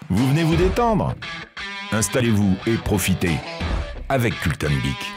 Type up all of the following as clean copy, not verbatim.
Vous venez vous détendre. Installez-vous et profitez avec Culton Geek.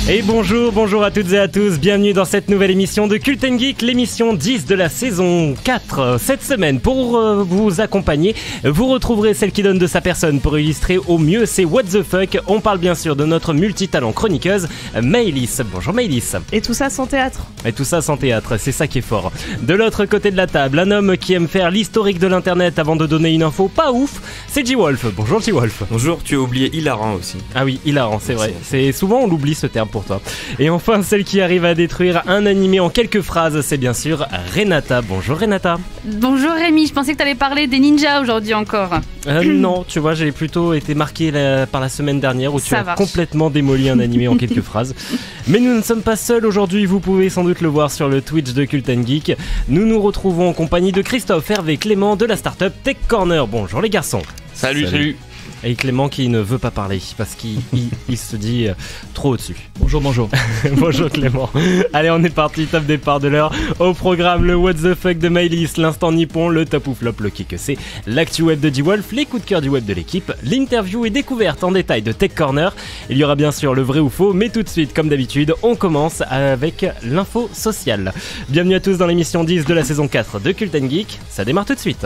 Et bonjour à toutes et à tous, bienvenue dans cette nouvelle émission de Culton Geek, l'émission 10 de la saison 4. Cette semaine, pour vous accompagner, vous retrouverez celle qui donne de sa personne pour illustrer au mieux c'est What the Fuck. On parle bien sûr de notre multitalent chroniqueuse, Maëlys. Bonjour Maëlys. Et tout ça sans théâtre. Et tout ça sans théâtre, c'est ça qui est fort. De l'autre côté de la table, un homme qui aime faire l'historique de l'internet avant de donner une info pas ouf, c'est G-Wolf. Bonjour G-Wolf. Bonjour, tu as oublié hilarant aussi. Ah oui, hilarant, c'est vrai. C'est souvent on l'oublie ce terme pour toi. Et enfin, celle qui arrive à détruire un animé en quelques phrases, c'est bien sûr Renata. Bonjour Renata. Bonjour Rémi, je pensais que t'allais parler des ninjas aujourd'hui encore. Non, tu vois, j'ai plutôt été marqué par la semaine dernière où tu as marche. complètement démoli un animé en quelques phrases. Mais nous ne sommes pas seuls aujourd'hui, vous pouvez sans doute le voir sur le Twitch de Culton Geek. Nous nous retrouvons en compagnie de Christophe, Hervé, Clément de la startup Tech Corner. Bonjour les garçons. Salut. Et Clément qui ne veut pas parler parce qu'il il se dit trop au-dessus. Bonjour. Bonjour Clément. Allez, on est parti, top départ de l'heure. Au programme, le What the Fuck de Maëlys, l'instant nippon, le top ou flop, le qui que c'est, l'actu web de G-Wolf, les coups de cœur du web de l'équipe, l'interview et découverte en détail de Tech Corner. Il y aura bien sûr le vrai ou faux, mais tout de suite, comme d'habitude, on commence avec l'info sociale. Bienvenue à tous dans l'émission 10 de la saison 4 de Culton Geek. Ça démarre tout de suite.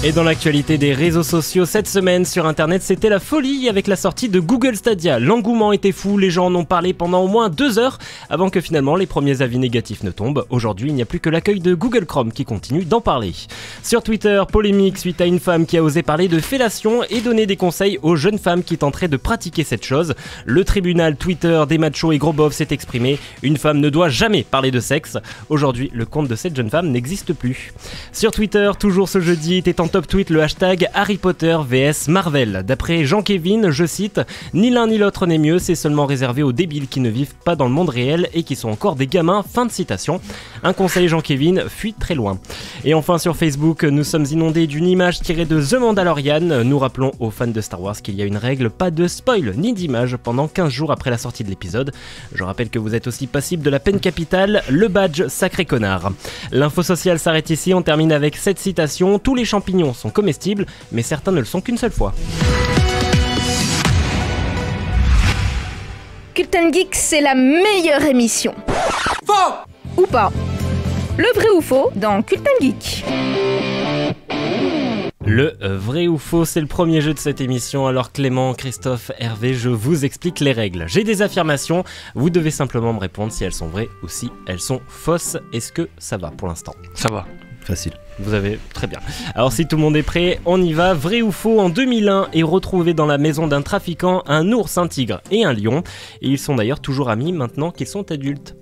Et dans l'actualité des réseaux sociaux cette semaine sur internet, c'était la folie avec la sortie de Google Stadia. L'engouement était fou, les gens en ont parlé pendant au moins 2 heures avant que finalement les premiers avis négatifs ne tombent. Aujourd'hui, il n'y a plus que l'accueil de Google Chrome qui continue d'en parler. Sur Twitter, polémique suite à une femme qui a osé parler de fellation et donner des conseils aux jeunes femmes qui tenteraient de pratiquer cette chose. Le tribunal Twitter des machos et gros bofs s'est exprimé. Une femme ne doit jamais parler de sexe. Aujourd'hui, le compte de cette jeune femme n'existe plus. Sur Twitter, toujours ce jeudi, était en top tweet le hashtag Harry Potter vs Marvel. D'après Jean-Kévin, je cite, « Ni l'un ni l'autre n'est mieux, c'est seulement réservé aux débiles qui ne vivent pas dans le monde réel et qui sont encore des gamins. » Fin de citation. Un conseil Jean-Kévin fuit très loin. Et enfin sur Facebook, nous sommes inondés d'une image tirée de The Mandalorian. Nous rappelons aux fans de Star Wars qu'il y a une règle, pas de spoil ni d'image pendant 15 jours après la sortie de l'épisode. Je rappelle que vous êtes aussi passible de la peine capitale, le badge sacré connard. L'info sociale s'arrête ici, on termine avec cette citation, « Tous les champignons sont comestibles, mais certains ne le sont qu'une seule fois. » Culton Geek, c'est la meilleure émission. Faux Ou pas. Le vrai ou faux dans Culton Geek. Le vrai ou faux, c'est le premier jeu de cette émission. Alors Clément, Christophe, Hervé, je vous explique les règles. J'ai des affirmations, vous devez simplement me répondre si elles sont vraies ou si elles sont fausses. Est-ce que ça va pour l'instant ? Ça va. Facile. Vous avez très bien. Alors si tout le monde est prêt, on y va. Vrai ou faux, en 2001 est retrouvé dans la maison d'un trafiquant un ours, un tigre et un lion. Et ils sont d'ailleurs toujours amis maintenant qu'ils sont adultes.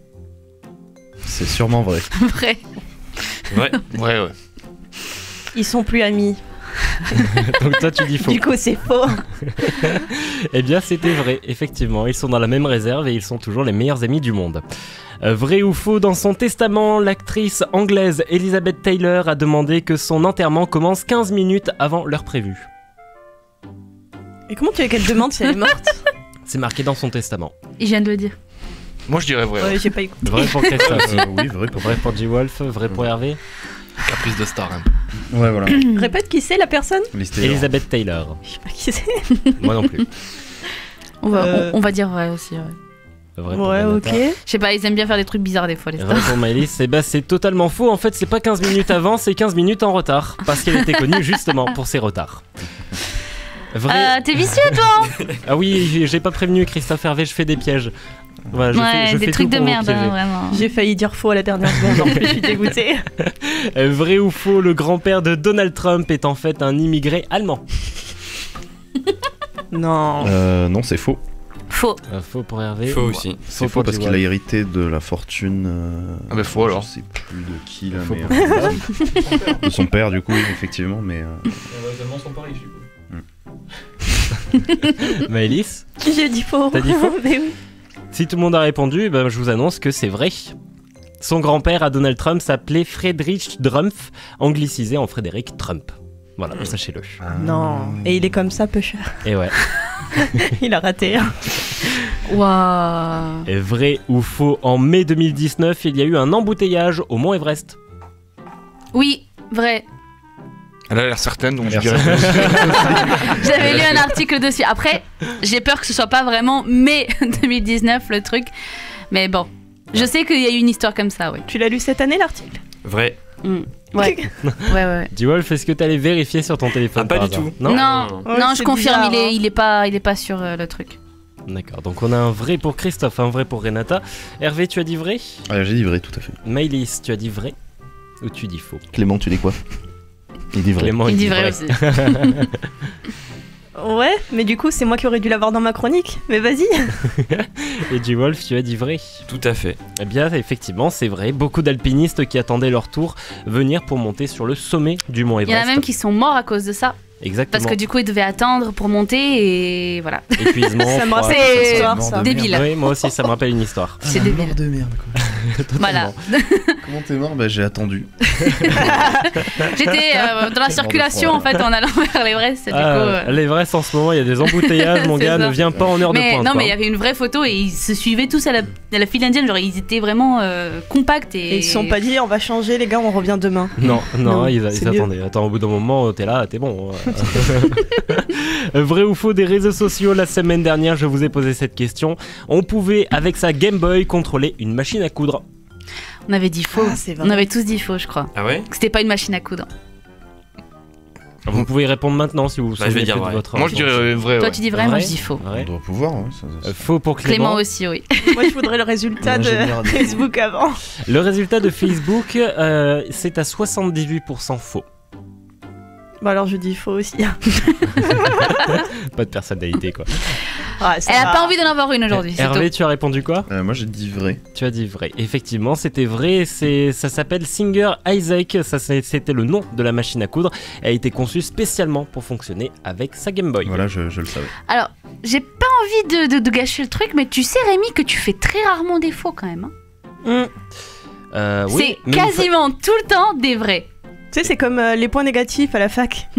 C'est sûrement vrai. Vrai. Ouais. Ils sont plus amis. Donc toi tu dis faux. Du coup, c'est faux. Eh bien c'était vrai, effectivement. Ils sont dans la même réserve et ils sont toujours les meilleurs amis du monde. Vrai ou faux, dans son testament, l'actrice anglaise Elizabeth Taylor a demandé que son enterrement commence 15 minutes avant l'heure prévue. Et comment tu veux qu'elle demande si elle est morte? C'est marqué dans son testament. Il vient de le dire. Moi je dirais vrai. Ouais, j'ai pas écouté. Vrai pour Christophe. Oui, vrai pour Vrai pour G-Wolf, vrai pour Hervé. Caprice de star. Hein. Ouais, voilà. Répète qui c'est la personne? Elizabeth Taylor. Je sais pas qui c'est. Moi non plus. On va dire vrai aussi. Ouais. Vrai pour Ouais, Renata. ok. Je sais pas, ils aiment bien faire des trucs bizarres des fois les stars. Vrai pour Maëlys, c'est totalement faux. En fait, c'est pas 15 minutes avant, c'est 15 minutes en retard. Parce qu'elle était connue justement pour ses retards. Vrai. T'es vicieux toi. Ah oui, j'ai pas prévenu Christophe Hervé, je fais des pièges. Voilà, je des fais trucs tout de pour vous merde, piéger. vraiment. J'ai failli dire faux à la dernière seconde, en plus, je suis dégoûtée. Vrai ou faux, le grand-père de Donald Trump est en fait un immigré allemand. Non. Non, c'est faux. Faux. Faux pour Hervé. Faux aussi. C'est faux parce qu'il a hérité de la fortune. Ah bah faux alors. Je sais plus de qui là, Faux mais de son père du coup, effectivement, mais. Les Allemands sont pas riches du coup. Maëlys, J'ai dit faux. T'as dit faux? Mais oui. si tout le monde a répondu, ben, je vous annonce que c'est vrai. Son grand-père à Donald Trump s'appelait Friedrich Trumpf, anglicisé en Frédéric Trump. Voilà, sachez-le. Non. Et il est comme ça, peu cher. Et ouais. Il a raté. Waouh. Et vrai ou faux, en mai 2019, il y a eu un embouteillage au Mont Everest. Oui, vrai. Elle a l'air certaine, donc je Merci. dirais. J'avais lu un article dessus. Après, j'ai peur que ce soit pas vraiment mai 2019 le truc. Mais bon, je sais qu'il y a eu une histoire comme ça, oui. Tu l'as lu cette année l'article? Vrai. Ouais. Ouais. D-Wolf, est-ce que t'allais vérifier sur ton téléphone Ah, pas par du hasard tout. Non. Non, Ouais, non, je c'est confirme, bizarre, il est pas sur le truc. D'accord, donc on a un vrai pour Christophe, un vrai pour Renata. Hervé, tu as dit vrai? Ah, j'ai dit vrai, tout à fait. Maëlys, tu as dit vrai ou tu dis faux? Clément, tu dis quoi? Il dit vrai. Clément, Il dit vrai aussi. Ouais, mais du coup, c'est moi qui aurais dû l'avoir dans ma chronique. Mais vas-y. Et D-Wolf, tu as dit vrai? Tout à fait. Eh bien, effectivement, c'est vrai. Beaucoup d'alpinistes qui attendaient leur tour venir pour monter sur le sommet du Mont Il y Everest. en a même qui sont morts à cause de ça. Exactement. Parce que du coup, ils devaient attendre pour monter et voilà. Épuisement, Ça me froid. rappelle C'est une histoire, ça. débile. Oui, moi aussi, ça me rappelle une histoire. C'est débile. de merde, quoi. Voilà. Comment t'es mort? Bah, j'ai attendu. J'étais dans la circulation en fait en allant vers l'Everest. Du coup, L'Everest, en ce moment, il y a des embouteillages, mon C'est gars, ça. ne viens pas en heure de mais pointe. non, quoi. mais il y avait une vraie photo et ils se suivaient tous à la file indienne. Genre, ils étaient vraiment compacts et. Et ils se sont pas dit, on va changer, les gars, on revient demain. Non, Non, ils c'est mieux. attendaient. Attends, au bout d'un moment, t'es là, t'es bon. Vrai ou faux des réseaux sociaux? La semaine dernière, je vous ai posé cette question. On pouvait, avec sa Game Boy, contrôler une machine à coudre. On avait dit faux. Ah, c'est vrai. On avait tous dit faux, je crois. Ah ouais? Que c'était pas une machine à coudre. Vous pouvez répondre maintenant si vous vous Bah, je vais souvenez dire plus de vrai. votre Moi, je dirais vrai. Toi, Ouais. tu dis vrai, moi je dis faux. Vrai. On doit pouvoir, ouais. Faux pour Clément Clément. aussi, oui. Moi, je voudrais le résultat de L'ingénieur des- Facebook avant. Le résultat de Facebook, c'est à 78% faux. Bah alors, je dis faux aussi. Pas de personnalité, quoi. Ah, ça Elle a va. pas envie d'en avoir une aujourd'hui. c'est Hervé, tout. tu as répondu quoi? Moi, j'ai dit vrai. Tu as dit vrai. Effectivement, c'était vrai. Ça s'appelle Singer Isaac. C'était le nom de la machine à coudre. Elle a été conçue spécialement pour fonctionner avec sa Game Boy. Voilà, je le savais. Alors, j'ai pas envie de gâcher le truc, mais tu sais, Rémi, que tu fais très rarement des faux quand même. Hein. Oui, C'est mais quasiment tout le temps des vrais. Tu sais, c'est comme les points négatifs à la fac.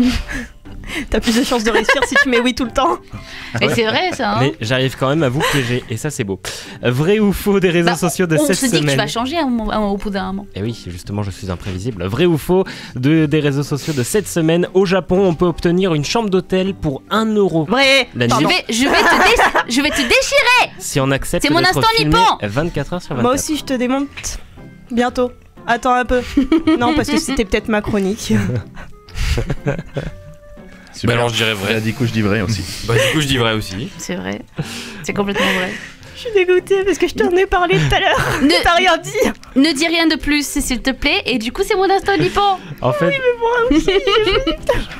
T'as plus de chances de réussir si tu mets oui tout le temps. Et c'est vrai ça. Hein. Mais j'arrive quand même à vous piéger. Et ça, c'est beau. Vrai ou faux des réseaux Bah, sociaux de on cette se dit que tu semaine? vas changer au bout d'un moment. Et oui, justement, je suis imprévisible. Vrai ou faux des réseaux sociaux de cette semaine? Au Japon, on peut obtenir une chambre d'hôtel pour 1 euro. Vrai. La Je nuit. vais te déchirer. Si on accepte C'est mon d'être instant filmé nippon. 24 heures sur 24. Moi aussi, je te démonte bientôt. Attends un peu. Non, parce que c'était peut-être ma chronique. Bah alors, je dirais Et vrai. du coup, je dis vrai aussi. Bah, du coup, je dis vrai aussi. C'est vrai. C'est complètement vrai. Je suis dégoûtée parce que je t'en ai parlé tout à l'heure. T'as rien dit. Ne dis rien de plus, s'il te plaît. Et du coup, c'est mon instant nippon. En fait,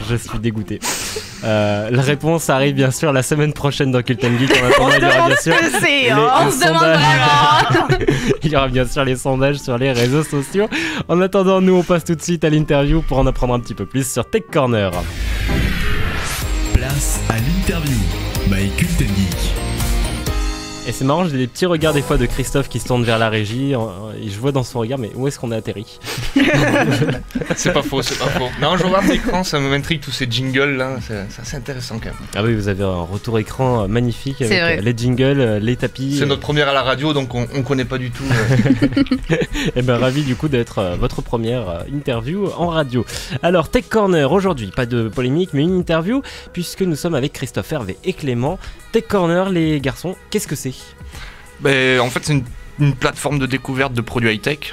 je suis dégoûté. La réponse arrive bien sûr la semaine prochaine dans Cult & Geek. En attendant, On se il y aura demande bien ce sûr que c'est. les- Hein. On se demande sondages. vraiment. Il y aura bien sûr les sondages sur les réseaux sociaux. En attendant, nous on passe tout de suite à l'interview pour en apprendre un petit peu plus sur Tech Corner. Place à l'interview by Cult & Geek. Et c'est marrant, j'ai des petits regards des fois de Christophe qui se tourne vers la régie et je vois dans son regard, mais où est-ce qu'on a atterri? C'est pas faux, c'est pas faux. Non, je regarde l'écran, ça me tous ces jingles là, c'est assez intéressant quand même. Ah oui, vous avez un retour écran magnifique C'est avec vrai. les jingles, les tapis. C'est notre première à la radio, donc on connaît pas du tout. Et ben ravi du coup d'être votre première interview en radio. Alors Tech Corner aujourd'hui, pas de polémique mais une interview puisque nous sommes avec Christophe, Hervé et Clément. Tech Corner les garçons, qu'est-ce que c'est? Ben, en fait, c'est une plateforme de découverte de produits high-tech.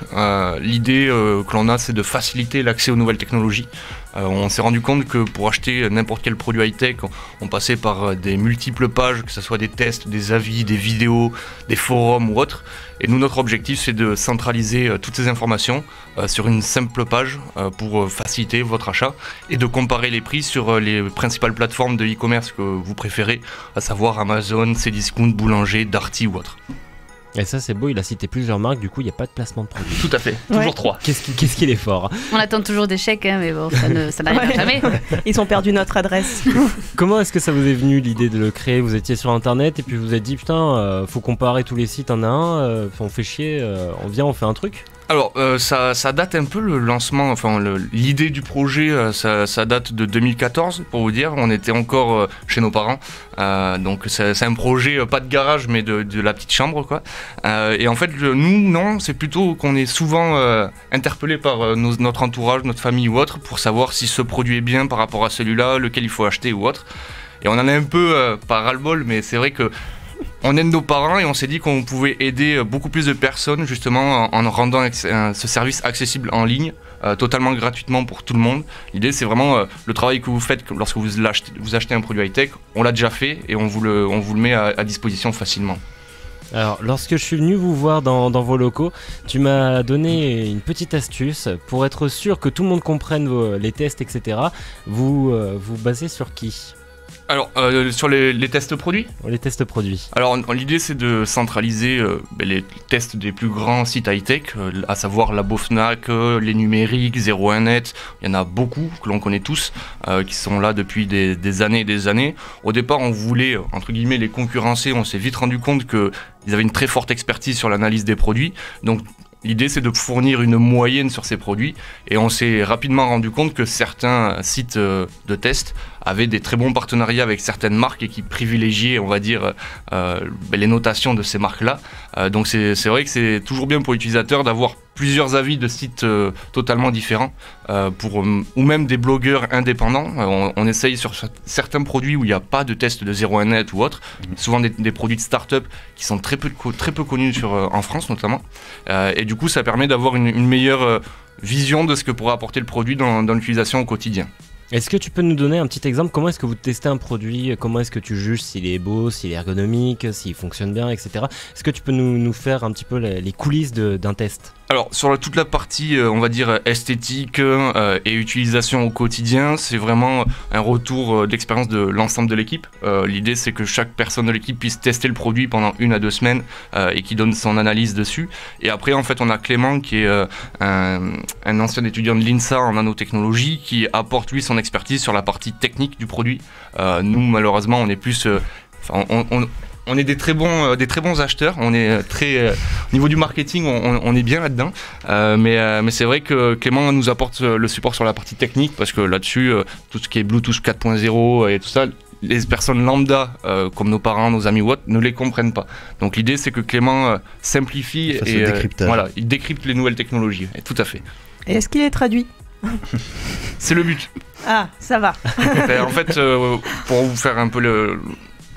L'idée que l'on a, c'est de faciliter l'accès aux nouvelles technologies. On s'est rendu compte que pour acheter n'importe quel produit high-tech, on passait par des multiples pages, que ce soit des tests, des avis, des vidéos, des forums ou autres. Et nous, notre objectif, c'est de centraliser toutes ces informations sur une simple page pour faciliter votre achat et de comparer les prix sur les principales plateformes de e-commerce que vous préférez, à savoir Amazon, Cdiscount, Boulanger, Darty ou autre. Et ça c'est beau, il a cité plusieurs marques, du coup il n'y a pas de placement de produit. Tout à fait, Ouais. toujours 3. Qu'est-ce qu'il est fort. On attend toujours des chèques, hein, mais bon, ça n'arrive Ouais. jamais. Ils ont perdu notre adresse. Comment est-ce que ça vous est venu l'idée de le créer? Vous étiez sur internet et puis vous vous êtes dit putain, faut comparer tous les sites un à un, on fait chier, on vient, on fait un truc? Alors, ça date un peu le lancement, enfin l'idée du projet, ça date de 2014, pour vous dire. On était encore chez nos parents. Donc c'est un projet, pas de garage, mais de la petite chambre, quoi. Et en fait, nous, non, c'est plutôt qu'on est souvent interpellé par notre entourage, notre famille ou autre, pour savoir si ce produit est bien par rapport à celui-là, lequel il faut acheter ou autre. Et on en a un peu, pas ras-le-bol, mais c'est vrai que on aide nos parents et on s'est dit qu'on pouvait aider beaucoup plus de personnes justement en rendant ce service accessible en ligne, totalement gratuitement pour tout le monde. L'idée c'est vraiment le travail que vous faites lorsque vous achetez un produit high-tech, on l'a déjà fait et on vous le met à disposition facilement. Alors, lorsque je suis venu vous voir dans vos locaux, tu m'as donné une petite astuce pour être sûr que tout le monde comprenne les tests, etc. Vous basez sur qui ? Alors, sur les tests produits ? Les tests produits. Alors, l'idée, c'est de centraliser les tests des plus grands sites high-tech, à savoir Labo Fnac, les numériques, 01net. Il y en a beaucoup que l'on connaît tous, qui sont là depuis des années et des années. Au départ, on voulait, entre guillemets, les concurrencer. On s'est vite rendu compte qu'ils avaient une très forte expertise sur l'analyse des produits. Donc, l'idée, c'est de fournir une moyenne sur ces produits et on s'est rapidement rendu compte que certains sites de test avaient des très bons partenariats avec certaines marques et qui privilégiaient, on va dire, les notations de ces marques-là. Donc c'est vrai que c'est toujours bien pour l'utilisateur d'avoir plusieurs avis de sites totalement différents ou même des blogueurs indépendants. On essaye sur certains produits où il n'y a pas de test de 01net ou autre, souvent des produits de start-up qui sont très peu connus en France notamment. Et du coup, ça permet d'avoir une meilleure vision de ce que pourra apporter le produit dans l'utilisation au quotidien. Est-ce que tu peux nous donner un petit exemple ? Comment est-ce que vous testez un produit ? Comment est-ce que tu juges s'il est beau, s'il est ergonomique, s'il fonctionne bien, etc. Est-ce que tu peux nous faire un petit peu les coulisses d'un test ? Alors, sur toute la partie, on va dire, esthétique et utilisation au quotidien, c'est vraiment un retour d'expérience de l'ensemble de l'équipe. L'idée, c'est que chaque personne de l'équipe puisse tester le produit pendant 1 à 2 semaines et qui donne son analyse dessus. Et après, en fait, on a Clément, qui est un ancien étudiant de l'INSA en nanotechnologie, qui apporte, lui, son expertise sur la partie technique du produit. Nous, malheureusement, on est plus... On est des très bons acheteurs, on est au niveau du marketing, on est bien là-dedans, mais c'est vrai que Clément nous apporte le support sur la partie technique, parce que là-dessus, tout ce qui est Bluetooth 4.0 et tout ça, les personnes lambda, comme nos parents, nos amis ou autres, ne les comprennent pas. Donc l'idée, c'est que Clément simplifie et voilà, il décrypte les nouvelles technologies, et tout à fait. Et est-ce qu'il est traduit ? C'est le but. Ah, ça va. En fait, pour vous faire un peu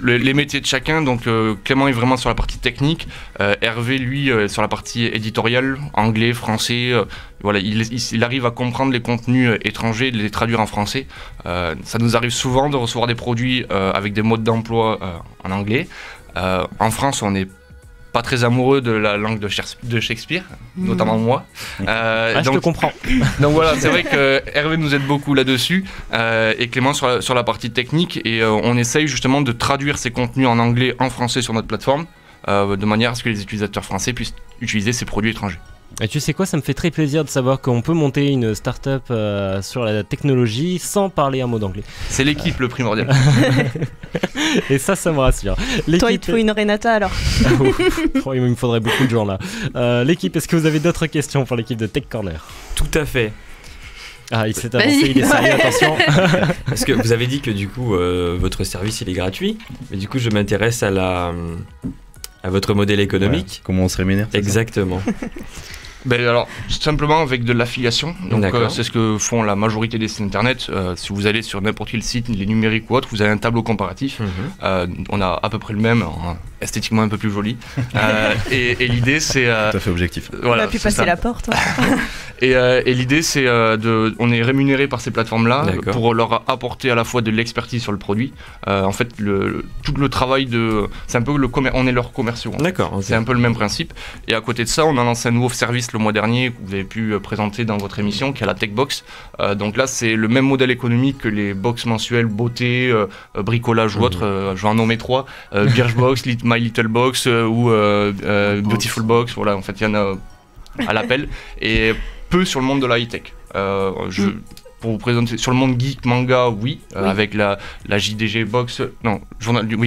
les métiers de chacun, donc Clément est vraiment sur la partie technique, Hervé lui sur la partie éditoriale, anglais, français, voilà, il arrive à comprendre les contenus étrangers, de les traduire en français. Ça nous arrive souvent de recevoir des produits avec des modes d'emploi en anglais. En France, on n'est pas très amoureux de la langue de Shakespeare, notamment moi. Donc, je te comprends. Donc voilà, c'est vrai que Hervé nous aide beaucoup là-dessus et Clément sur la partie technique, et on essaye justement de traduire ces contenus en anglais, en français sur notre plateforme, de manière à ce que les utilisateurs français puissent utiliser ces produits étrangers. Et tu sais quoi, ça me fait très plaisir de savoir qu'on peut monter une start-up sur la technologie sans parler un mot d'anglais. C'est l'équipe le primordial. Et ça me rassure. Toi, il te faut une Renata alors. Il me faudrait beaucoup de gens là. L'équipe, est-ce que vous avez d'autres questions pour l'équipe de Tech Corner ? Tout à fait. Ah, il s'est avancé, il est sérieux, attention. Parce que vous avez dit que du coup, votre service il est gratuit, mais du coup, je m'intéresse à votre modèle économique. Ouais, comment on se rémunère ? Exactement. Alors, simplement avec de l'affiliation. Donc, c'est ce que font la majorité des sites internet. Si vous allez sur n'importe quel site, les numériques ou autre, vous avez un tableau comparatif. On a à peu près le même, esthétiquement un peu plus joli. Et l'idée, c'est... Tout à fait objectif. Voilà, on a pu passer la porte. Et l'idée, c'est on est rémunéré par ces plateformes-là pour leur apporter à la fois de l'expertise sur le produit. En fait, tout le travail c'est un peu on est leurs commerciaux. D'accord. Okay. C'est un peu le même principe. Et à côté de ça, on a lancé un nouveau service le mois dernier que vous avez pu présenter dans votre émission, qui est la Techbox. Donc là, c'est le même modèle économique que les box mensuelles beauté, bricolage ou autre. Je vais en nommer 3. Birchbox, My Little Box ou Beautiful Box. Voilà, en fait, il y en a à l'appel. Et peu sur le monde de la high-tech. pour vous présenter sur le monde geek manga, oui, avec la JDG Box, journal du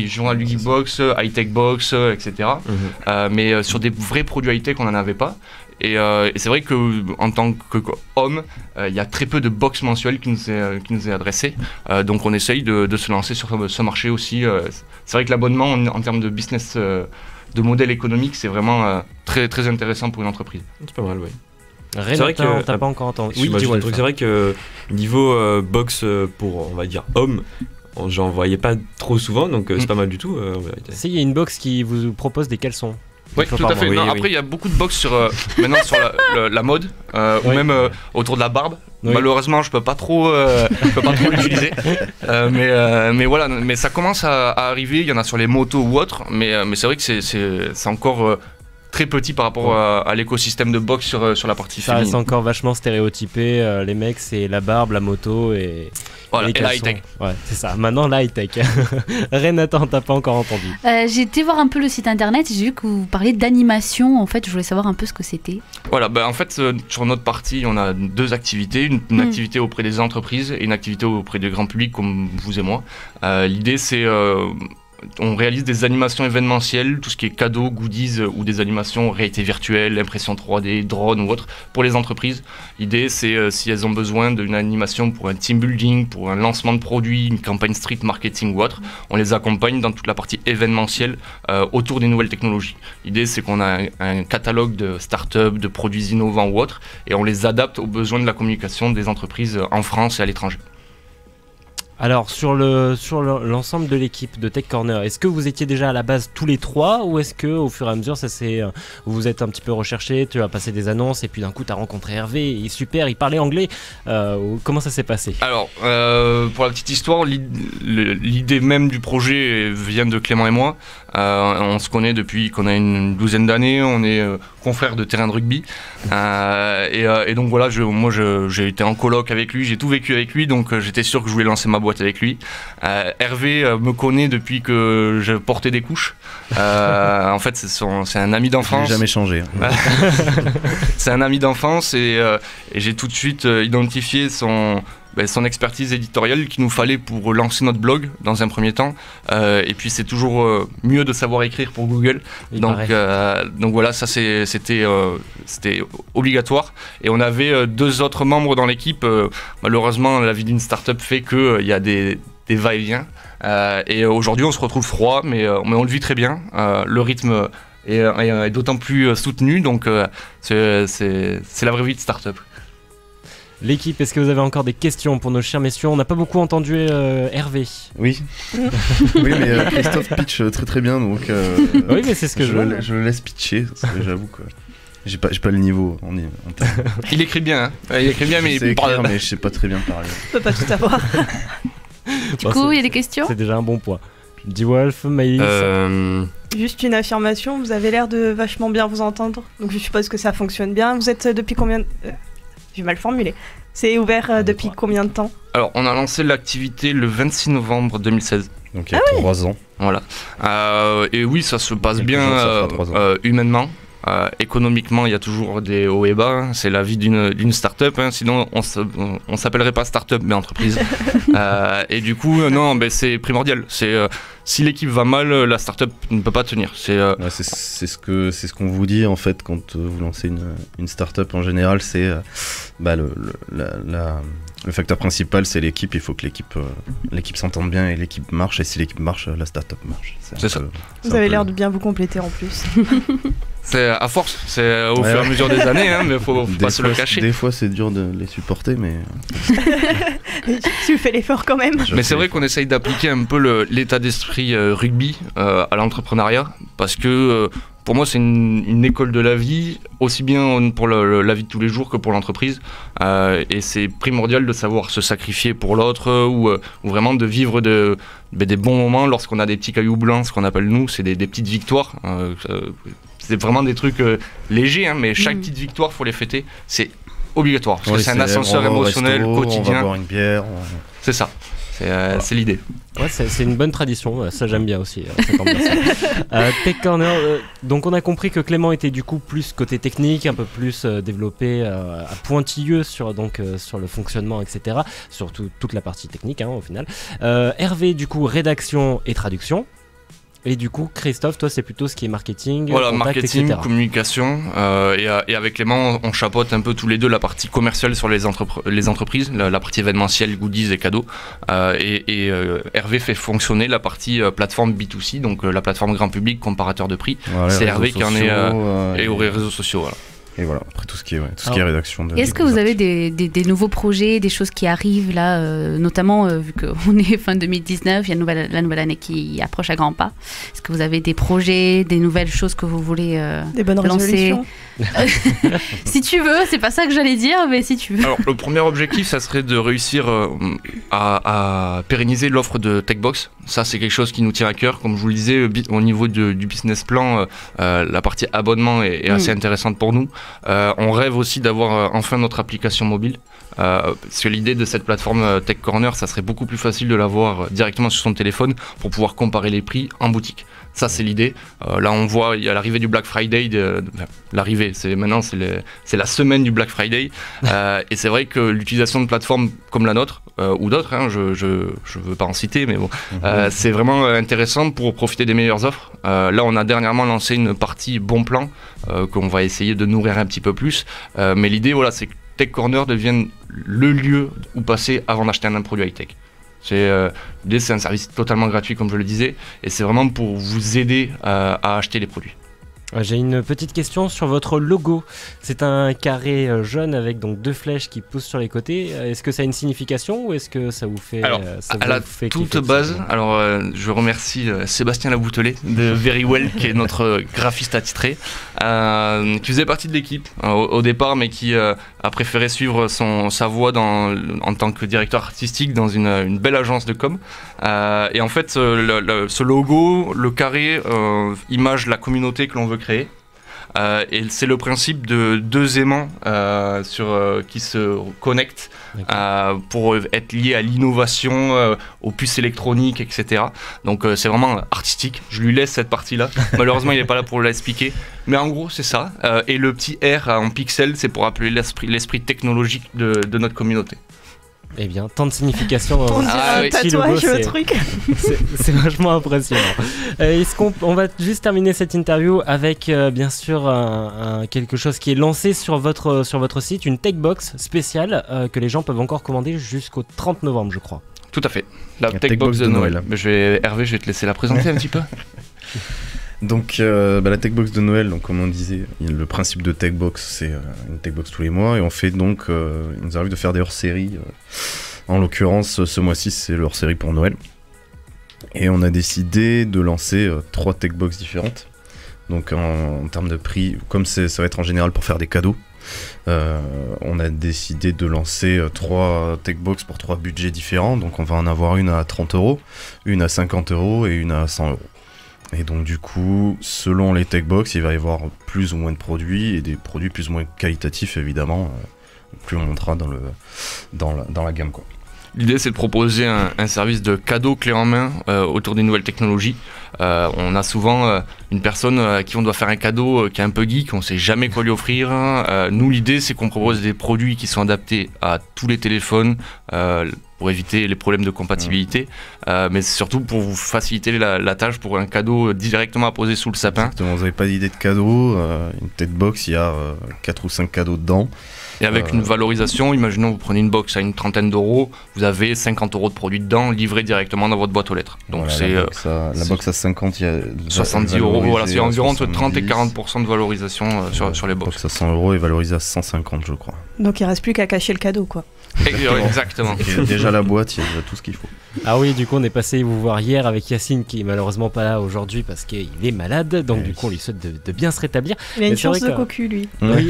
Geek Box, High Tech Box, etc. Mais sur des vrais produits high tech, on n'en avait pas. Et c'est vrai que en tant qu'homme, il y a très peu de box mensuelles qui nous est adressé. Donc on essaye de se lancer sur ce marché aussi. C'est vrai que l'abonnement en termes de business, de modèle économique, c'est vraiment très très intéressant pour une entreprise. C'est pas mal, oui. C'est vrai que t'as pas encore entendu. Oui, c'est vrai que niveau box pour, on va dire, hommes, j'en voyais pas trop souvent, donc c'est pas mal du tout. Il y a une box qui vous propose des caleçons. Oui, tout à fait. Oui, après, il y a beaucoup de box maintenant sur la mode, ou même autour de la barbe. Oui. Malheureusement, je peux pas trop l'utiliser. Mais voilà, mais ça commence à arriver. Il y en a sur les motos ou autres, mais c'est vrai que c'est encore très petit par rapport à l'écosystème de box sur la partie féminine. Ça reste encore vachement stéréotypé. Les mecs, c'est la barbe, la moto et voilà, les et la high-tech. Ouais, c'est ça. Maintenant, la high-tech. Renata, t'as pas encore entendu. J'ai été voir un peu le site internet. J'ai vu que vous parliez d'animation. En fait, je voulais savoir un peu ce que c'était. Voilà, en fait, sur notre partie, on a deux activités. Une activité auprès des entreprises et une activité auprès du grand public comme vous et moi. L'idée, c'est... on réalise des animations événementielles, tout ce qui est cadeaux, goodies ou des animations réalité virtuelle, impression 3D, drone ou autre pour les entreprises. L'idée, c'est si elles ont besoin d'une animation pour un team building, pour un lancement de produit, une campagne street marketing ou autre, on les accompagne dans toute la partie événementielle autour des nouvelles technologies. L'idée, c'est qu'on a un catalogue de startups, de produits innovants ou autres, et on les adapte aux besoins de la communication des entreprises en France et à l'étranger. Alors sur l'ensemble de l'équipe de Tech Corner, est-ce que vous étiez déjà à la base tous les trois ou est-ce que au fur et à mesure vous vous êtes un petit peu recherché, tu as passé des annonces et puis d'un coup tu as rencontré Hervé, il est super, il parlait anglais, comment ça s'est passé? Alors pour la petite histoire, l'idée même du projet vient de Clément et moi. On se connaît depuis qu'on a une douzaine d'années, on est confrères de terrain de rugby et donc voilà, moi j'ai été en coloc avec lui, j'ai tout vécu avec lui, donc j'étais sûr que je voulais lancer ma boîte avec lui. Hervé me connaît depuis que je portais des couches. En fait c'est un ami d'enfance. Je n'ai jamais changé. C'est un ami d'enfance et j'ai tout de suite identifié son expertise éditoriale qu'il nous fallait pour lancer notre blog dans un premier temps. Et puis c'est toujours mieux de savoir écrire pour Google. Donc voilà, ça c'était obligatoire. Et on avait deux autres membres dans l'équipe. Malheureusement, la vie d'une start-up fait qu'il y a des va-et-vient. Et aujourd'hui, on se retrouve froid, mais on le vit très bien. Le rythme est d'autant plus soutenu. Donc c'est la vraie vie de start-up. L'équipe, est-ce que vous avez encore des questions pour nos chers messieurs? On n'a pas beaucoup entendu Hervé. Oui. Oui, mais Christophe pitch très très bien, donc oui, mais c'est ce que je le laisse pitcher, parce que j'avoue que j'ai pas le niveau. Il écrit bien, hein. Il écrit bien, mais il parle. Mais je sais pas très bien parler. On peut pas tout avoir. Du coup, il y a des questions? C'est déjà un bon point. D-Wolf, Maïs. Juste une affirmation, vous avez l'air de vachement bien vous entendre, donc je suppose que ça fonctionne bien. Vous êtes depuis combien J'ai mal formulé. C'est ouvert depuis combien de temps? Alors, on a lancé l'activité le 26 novembre 2016. Donc il y a 3 ans. Voilà. Et oui, ça se passe bien humainement. Économiquement, il y a toujours des hauts et bas. C'est la vie d'une start-up. Sinon, on s'appellerait pas start-up, mais entreprise. Et du coup, non, c'est primordial. Si l'équipe va mal, la start-up ne peut pas tenir. C'est ce qu'on vous dit en fait quand vous lancez une start-up en général. C'est le facteur principal, c'est l'équipe. Il faut que l'équipe s'entende bien et l'équipe marche. Et si l'équipe marche, la start-up marche. C'est ça. Vous avez l'air de bien vous compléter en plus. C'est à force, c'est au fur et à mesure des années, mais faut pas se le cacher. Des fois, c'est dur de les supporter, mais tu fais l'effort quand même. Mais c'est vrai qu'on essaye d'appliquer un peu l'état d'esprit rugby à l'entrepreneuriat, parce que pour moi, c'est une école de la vie, aussi bien pour la vie de tous les jours que pour l'entreprise. Et c'est primordial de savoir se sacrifier pour l'autre ou vraiment de vivre des bons moments lorsqu'on a des petits cailloux blancs, ce qu'on appelle nous, c'est des petites victoires. C'est vraiment des trucs légers, mais chaque petite victoire, faut les fêter. C'est obligatoire, parce que c'est un ascenseur émotionnel quotidien. On va boire une bière. C'est ça. C'est l'idée. Ouais, c'est une bonne tradition, ça j'aime bien aussi. Cette ambiance. Tech Corner, donc on a compris que Clément était du coup plus côté technique, un peu plus développé à pointilleux sur le fonctionnement, etc. Sur toute la partie technique au final. Hervé du coup rédaction et traduction. Et du coup, Christophe, toi, c'est plutôt ce qui est marketing, voilà, contact, marketing, etc. communication. Et avec Clément, on chapeaute un peu tous les deux la partie commerciale sur les entreprises, la partie événementielle, goodies et cadeaux. Et Hervé fait fonctionner la partie plateforme B2C, donc la plateforme grand public, comparateur de prix. Voilà, c'est Hervé qui en est et aux et réseaux sociaux. Voilà. Et voilà, après tout ce qui est rédaction. Est-ce que vous avez des nouveaux projets, des choses qui arrivent là, notamment vu qu'on est fin 2019, il y a la nouvelle année qui approche à grands pas. Est-ce que vous avez des projets, des nouvelles choses que vous voulez des bonnes lancer résolutions. Si tu veux, c'est pas ça que j'allais dire, mais si tu veux. Alors, le premier objectif, ça serait de réussir à pérenniser l'offre de Techbox. Ça, c'est quelque chose qui nous tient à cœur. Comme je vous le disais, au niveau du business plan, la partie abonnement est assez intéressante pour nous. On rêve aussi d'avoir enfin notre application mobile. Parce que l'idée de cette plateforme Tech Corner, ça serait beaucoup plus facile de l'avoir directement sur son téléphone pour pouvoir comparer les prix en boutique. Ça, c'est l'idée. Là, on voit, il y a l'arrivée du Black Friday. L'arrivée, maintenant, c'est la semaine du Black Friday. Et c'est vrai que l'utilisation de plateformes comme la nôtre, ou d'autres, je veux pas en citer, mais bon, c'est vraiment intéressant pour profiter des meilleures offres. Là, on a dernièrement lancé une partie bon plan qu'on va essayer de nourrir un petit peu plus. Mais l'idée, voilà, c'est que Tech Corner devienne le lieu où passer avant d'acheter un produit high-tech. L'idée, c'est un service totalement gratuit, comme je le disais, et c'est vraiment pour vous aider à acheter les produits. J'ai une petite question sur votre logo. C'est un carré jaune avec donc 2 flèches qui poussent sur les côtés. Est-ce que ça a une signification ou est-ce que ça vous fait alors, à la toute base, je remercie Sébastien Laboutelet de Verywell, qui est notre graphiste attitré, qui faisait partie de l'équipe au départ, mais qui a préféré suivre sa voie en tant que directeur artistique dans une belle agence de com. Et en fait, ce logo, le carré, image la communauté que l'on veut créer. Et c'est le principe de 2 aimants qui se connectent pour être liés à l'innovation, aux puces électroniques, etc. Donc c'est vraiment artistique. Je lui laisse cette partie-là. Malheureusement, il n'est pas là pour l'expliquer. Mais en gros, c'est ça. Et le petit R en pixel, c'est pour appeler l'esprit technologique de notre communauté. Eh bien, tant de signification. On dirait un tatouage, le truc. C'est vachement impressionnant. Est-ce qu'on va juste terminer cette interview avec bien sûr quelque chose qui est lancé sur votre site, une Techbox spéciale que les gens peuvent encore commander jusqu'au 30 novembre, je crois. Tout à fait. La Techbox de Noël. Hervé, je vais te laisser la présenter un petit peu. Donc la Techbox de Noël, donc comme on disait, le principe de Techbox, c'est une Techbox tous les mois, et on fait donc, il nous arrive de faire des hors-séries. En l'occurrence, ce mois-ci, c'est le hors-série pour Noël. Et on a décidé de lancer 3 Techbox différentes. Donc en termes de prix, comme ça va être en général pour faire des cadeaux, on a décidé de lancer 3 Techbox pour 3 budgets différents. Donc on va en avoir une à 30€, une à 50€ et une à 100€. Et donc du coup, selon les Techbox, il va y avoir plus ou moins de produits, et des produits plus ou moins qualitatifs évidemment, plus on montera dans la gamme, quoi. L'idée, c'est de proposer un service de cadeau clé en main autour des nouvelles technologies. On a souvent une personne à qui on doit faire un cadeau qui est un peu geek, on ne sait jamais quoi lui offrir. Nous, l'idée, c'est qu'on propose des produits qui sont adaptés à tous les téléphones pour éviter les problèmes de compatibilité, mais c'est surtout pour vous faciliter la tâche pour un cadeau directement à poser sous le sapin. Exactement, vous n'avez pas d'idée de cadeau, une Techbox, il y a 4 ou 5 cadeaux dedans. Et avec une valorisation, imaginons vous prenez une box à une trentaine d'euros, vous avez 50€ de produits dedans, livrés directement dans votre boîte aux lettres. Donc voilà, la box à 50, il y a 70€, voilà, c'est environ entre 30 et 40% de valorisation sur les box. Box à 100€ est valorisée à 150, je crois. Donc il reste plus qu'à cacher le cadeau, quoi. Exactement. Il y a déjà la boîte, il y a tout ce qu'il faut. Ah oui, du coup on est passé vous voir hier avec Yacine qui est malheureusement pas là aujourd'hui parce qu'il est malade, donc du coup on lui souhaite de bien se rétablir. Il a une chance de cocu, lui. Oui.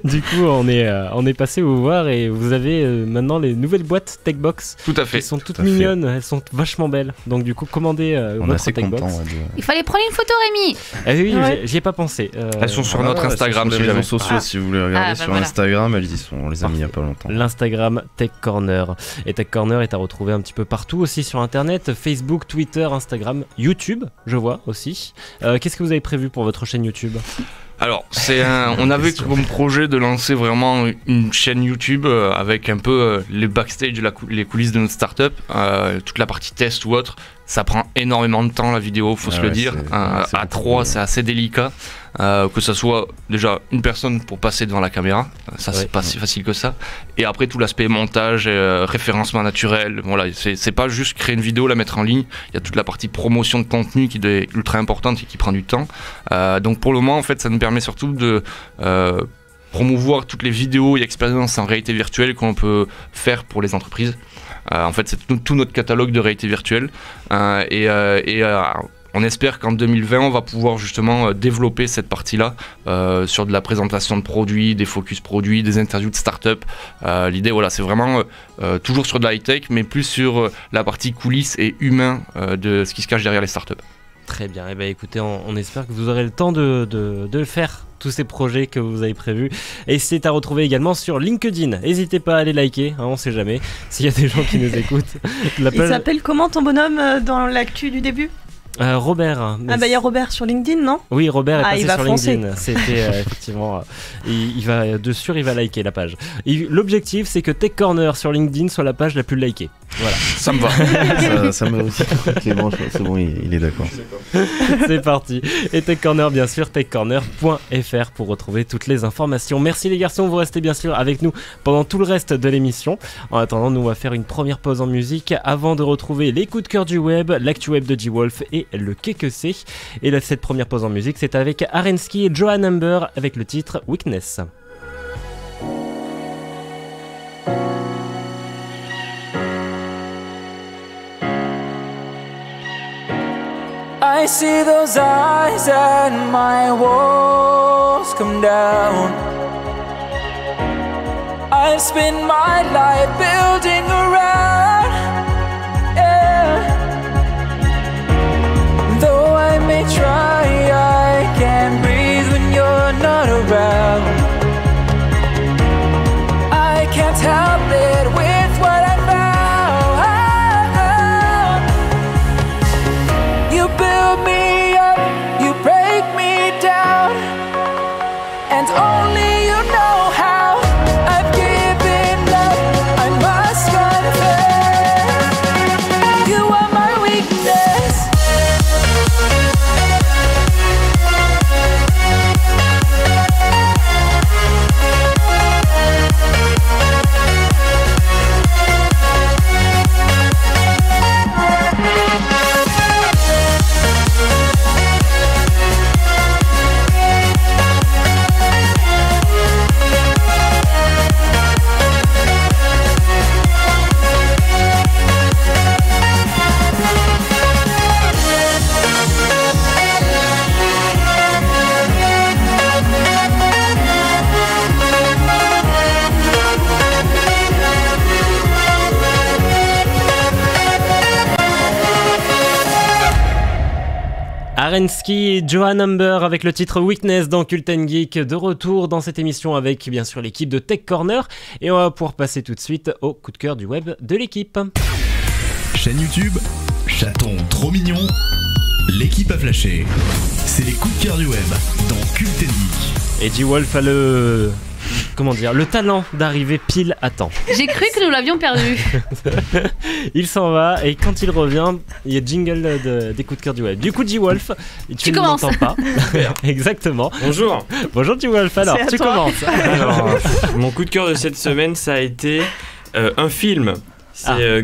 Du coup on est passé vous voir et vous avez maintenant les nouvelles boîtes Techbox. Tout à fait. Elles sont toutes mignonnes, elles sont vachement belles. Donc du coup commandez votre Techbox. Il fallait prendre une photo, Rémi. Ah oui, j'y ai pas pensé. Elles sont sur notre Instagram, sur les réseaux sociaux, si vous voulez regarder sur voilà. Instagram, elles y sont, on les a mis il y a pas longtemps. L'Instagram Tech Corner. Et Tech Corner est à retrouver retrouver un petit peu partout aussi sur internet, Facebook, Twitter, Instagram, YouTube, je vois aussi. Qu'est-ce que vous avez prévu pour votre chaîne YouTube ? Alors, on avait comme projet de lancer vraiment une chaîne YouTube avec un peu les backstage, les coulisses de notre startup, toute la partie test ou autre. Ça prend énormément de temps la vidéo, faut se le dire. À 3, c'est assez délicat. Que ça soit déjà une personne pour passer devant la caméra, ça c'est pas si facile que ça. Et après tout l'aspect montage, référencement naturel, voilà, c'est pas juste créer une vidéo, la mettre en ligne. Il y a toute la partie promotion de contenu qui est ultra importante et qui prend du temps. Donc pour le moment en fait ça nous permet surtout de promouvoir toutes les vidéos et expériences en réalité virtuelle qu'on peut faire pour les entreprises. En fait c'est tout notre catalogue de réalité virtuelle on espère qu'en 2020, on va pouvoir justement développer cette partie-là sur de la présentation de produits, des focus produits, des interviews de start-up. L'idée, voilà, c'est vraiment toujours sur de la high-tech, mais plus sur la partie coulisses et humain de ce qui se cache derrière les start-up. Très bien, et écoutez, on espère que vous aurez le temps de faire tous ces projets que vous avez prévus. Et c'est à retrouver également sur LinkedIn. N'hésitez pas à aller liker, on sait jamais s'il y a des gens qui nous écoutent. Il s'appelle comment ton bonhomme dans l'actu du début ? Robert. Il y a Robert sur LinkedIn, non ? Oui, Robert est passé sur foncer. LinkedIn. C'était effectivement. Il va liker la page. L'objectif, c'est que Tech Corner sur LinkedIn soit la page la plus likée. Voilà, ça me va. ça me va aussi. Clément, c'est bon, il est d'accord. C'est parti. Et Tech Corner, bien sûr, techcorner.fr pour retrouver toutes les informations. Merci les garçons, vous restez bien sûr avec nous pendant tout le reste de l'émission. En attendant, nous on va faire une première pause en musique avant de retrouver les coups de cœur du web, l'actu web de G-Wolf et le qu'est que c'est. Et là, cette première pause en musique, c'est avec Arensky et Johan Amber avec le titre Weakness. I see those eyes and my walls come down. I've spent my life building around, yeah. Though I may try, I can't breathe when you're not around. I can't help it with what I found. You build me up, you break me down, and only you know how. I've given up, I must confess. You are my weakness. Arensky et Johan Amber avec le titre Weakness dans Cult & Geek, de retour dans cette émission avec bien sûr l'équipe de Tech Corner et on va pouvoir passer tout de suite au coup de cœur du web de l'équipe. Chaîne YouTube, chaton trop mignon, l'équipe a flashé. C'est les coups de cœur du web dans Cult & Geek. Et G-Wolf a le talent d'arriver pile à temps. J'ai cru que nous l'avions perdu. Il s'en va et quand il revient, il y a jingle des coups de cœur du web. Du coup, G-Wolf, tu ne m'entends pas. Exactement. Bonjour. Bonjour G-Wolf, alors tu commences. Alors, mon coup de cœur de cette semaine, ça a été un film. C'est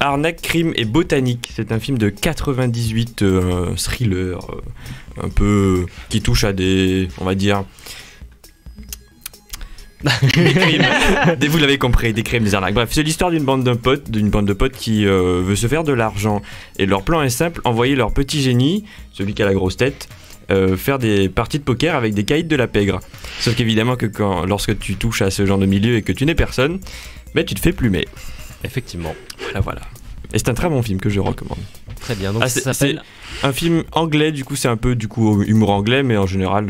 Arnaque, crime et botanique. C'est un film de 98, un thriller un peu qui touche à des, on va dire, des crimes. Vous l'avez compris, des crimes, des arnaques. Bref, c'est l'histoire d'une bande de potes qui veut se faire de l'argent. Et leur plan est simple, envoyer leur petit génie, celui qui a la grosse tête, faire des parties de poker avec des caïds de la pègre. Sauf qu'évidemment que lorsque tu touches à ce genre de milieu et que tu n'es personne, tu te fais plumer. Effectivement. Voilà. Et c'est un très bon film que je recommande. Très bien, donc ça s'appelle... C'est un film anglais, du coup c'est un peu humour anglais, mais en général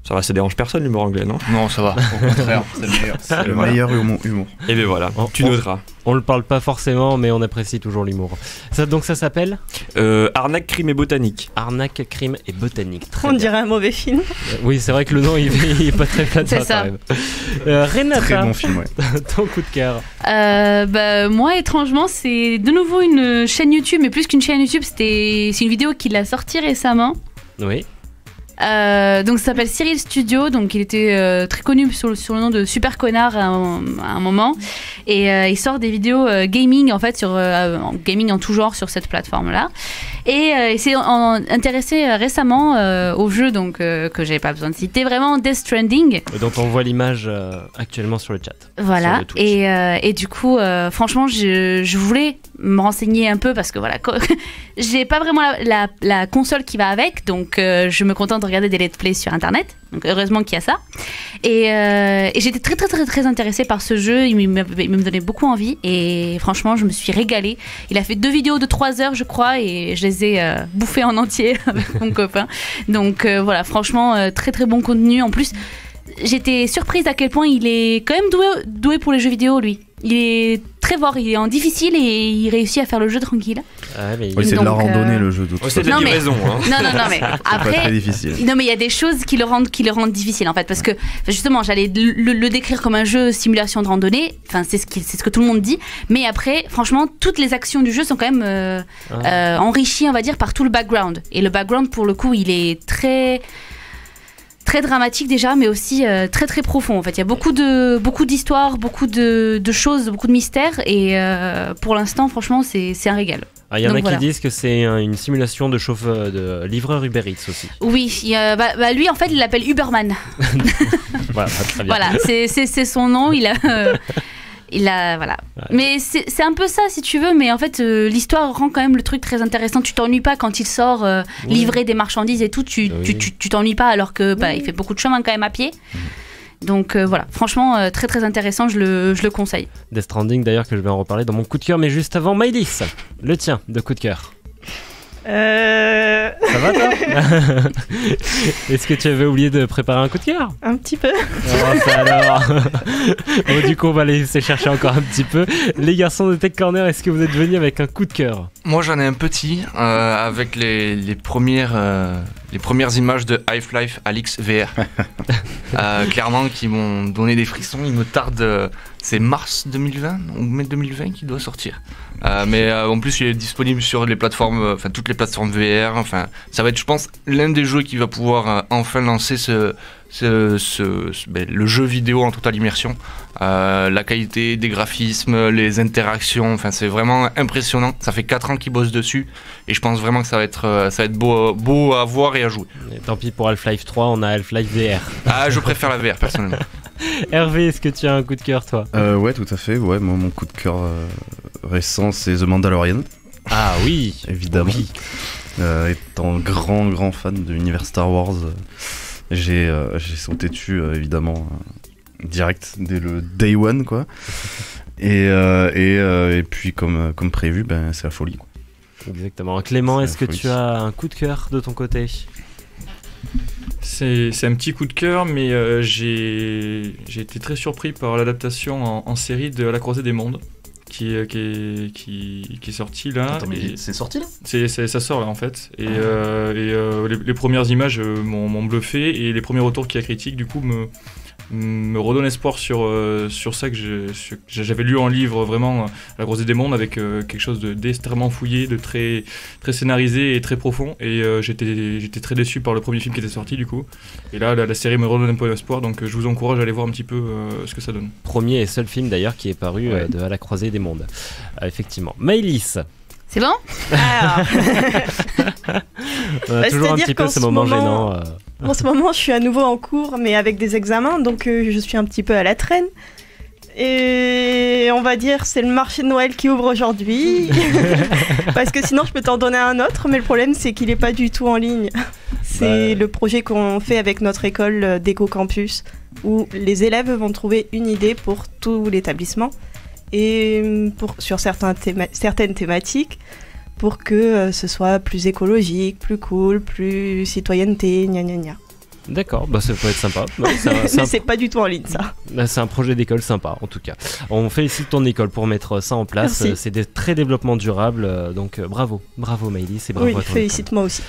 Ça dérange personne l'humour anglais, non? Non, ça va, au contraire, c'est le meilleur. C'est le meilleur humour. Et bien voilà, tu noteras. On le parle pas forcément, mais on apprécie toujours l'humour. Donc ça s'appelle Arnaque, crime et botanique. Arnaque, crime et botanique. Très On bien. dirait un mauvais film. Oui, c'est vrai que le nom il est pas très flatteur C'est ça. quand même. Renata, Très bon film, ouais. ton coup de cœur. Moi, étrangement, c'est de nouveau une chaîne YouTube, mais plus qu'une chaîne YouTube, c'est une vidéo qu'il a sortie récemment. Oui. Donc ça s'appelle Cyril Studio, donc il était très connu sur le nom de Super Connard à un moment, et il sort des vidéos gaming en fait sur gaming en tout genre sur cette plateforme là, et il s'est intéressé récemment au jeu donc que j'avais pas besoin de citer, vraiment Death Stranding, Dont on voit l'image actuellement sur le chat. voilà, Sur le Twitch. et du coup franchement je voulais me renseigner un peu parce que voilà j'ai pas vraiment la console qui va avec, donc je me contente de regarder des let's play sur internet, donc heureusement qu'il y a ça, et j'étais très intéressée par ce jeu, il me donnait beaucoup envie, et franchement je me suis régalée. Il a fait 2 vidéos de 3 heures je crois, et je les ai bouffées en entier avec mon copain, donc voilà, franchement très bon contenu. En plus j'étais surprise à quel point il est quand même doué pour les jeux vidéo, lui. Il est très fort, il est en difficile et il réussit à faire le jeu tranquille. Mais Oui, c'est de la Donc, randonnée le jeu. C'est de la Non, mais- livraison. Hein. Non, mais C'est pas après, très difficile. non, mais il y a des choses qui le rendent difficile en fait, parce que justement, j'allais le décrire comme un jeu simulation de randonnée. Enfin, c'est ce que tout le monde dit. Mais après, franchement, toutes les actions du jeu sont quand même enrichies, on va dire, par tout le background. Et le background, pour le coup, il est très dramatique déjà, mais aussi très profond. En fait, il y a beaucoup d'histoires, beaucoup de choses, beaucoup de mystères, et pour l'instant, franchement, c'est un régal. Il y en Donc, a voilà. qui disent que c'est une simulation de chauffeur, de livreur Uber Eats aussi. Oui, lui en fait, il l'appelle Uberman. Voilà, très bien. Voilà, c'est son nom. Voilà. Ouais. Mais c'est un peu ça si tu veux, mais en fait l'histoire rend quand même le truc très intéressant. Tu t'ennuies pas quand il sort livrer des marchandises et tout. Tu t'ennuies pas alors que il fait beaucoup de chemin quand même à pied. Donc voilà, franchement très intéressant, je le conseille. Death Stranding d'ailleurs, que je vais en reparler dans mon coup de cœur, mais juste avant, Maëlys, le tien de coup de cœur. Ça va toi? Est-ce que tu avais oublié de préparer un coup de cœur? Un petit peu. Oh, ça alors. Bon, du coup, on va laisser chercher encore un petit peu. Les garçons de Tech Corner, est-ce que vous êtes venus avec un coup de cœur? Moi j'en ai un petit avec les premières images de Half-Life Alyx VR. Clairement qui m'ont donné des frissons, il me tarde, c'est mars 2020 ou mai 2020 qui doit sortir. Mais en plus il est disponible sur les plateformes, enfin toutes les plateformes VR, enfin ça va être je pense l'un des jeux qui va pouvoir enfin lancer le jeu vidéo en totale immersion. La qualité des graphismes, les interactions, enfin c'est vraiment impressionnant. Ça fait 4 ans qu'ils bossent dessus et je pense vraiment que ça va être beau à voir et à jouer. Et tant pis pour Half-Life 3, on a Half-Life VR. Ah, je préfère la VR personnellement. Hervé, est-ce que tu as un coup de cœur toi? Ouais, tout à fait. Ouais, moi, mon coup de cœur récent, c'est The Mandalorian. Ah oui, Évidemment. oui. Étant grand fan de l'univers Star Wars, j'ai sauté dessus évidemment direct dès le day one quoi. Et puis comme prévu, c'est la folie quoi. Exactement. Clément, C'est est-ce que la folie. tu as un coup de cœur de ton côté? C'est un petit coup de cœur, mais j'ai été très surpris par l'adaptation en série de À la croisée des mondes, qui est sorti là. Attends, mais et c'est sorti là? ça sort là en fait. Et les premières images m'ont bluffé, et les premiers retours qui a critiquent du coup me redonnent espoir sur ça que j'avais lu en livre vraiment La croisée des mondes, avec quelque chose d'extrêmement fouillé, de très scénarisé et très profond, et j'étais très déçu par le premier film qui était sorti du coup, et là la série me redonne un peu d'espoir, donc je vous encourage à aller voir un petit peu ce que ça donne. Premier et seul film d'ailleurs qui est paru de À la croisée des mondes. Effectivement. Maëlys, C'est bon? Alors, on a toujours un c'est-à-dire petit peu qu'en ce ce moment moment- gênant. en ce moment, je suis à nouveau en cours, mais avec des examens, donc je suis un petit peu à la traîne. Et on va dire c'est le marché de Noël qui ouvre aujourd'hui. Parce que sinon je peux t'en donner un autre, mais le problème c'est qu'il n'est pas du tout en ligne. C'est le projet qu'on fait avec notre école d'Eco Campus, où les élèves vont trouver une idée pour tout l'établissement et sur certaines thématiques, pour que ce soit plus écologique, plus cool, plus citoyenneté, gna gna gna. D'accord, bah ça peut être sympa. Ouais, Mais c'est pas du tout en ligne, ça. C'est un projet d'école sympa, en tout cas. On félicite ton école pour mettre ça en place. Merci. C'est des très développement durable, donc bravo Maëlys, et bravo Oui, à ton félicite-moi aussi.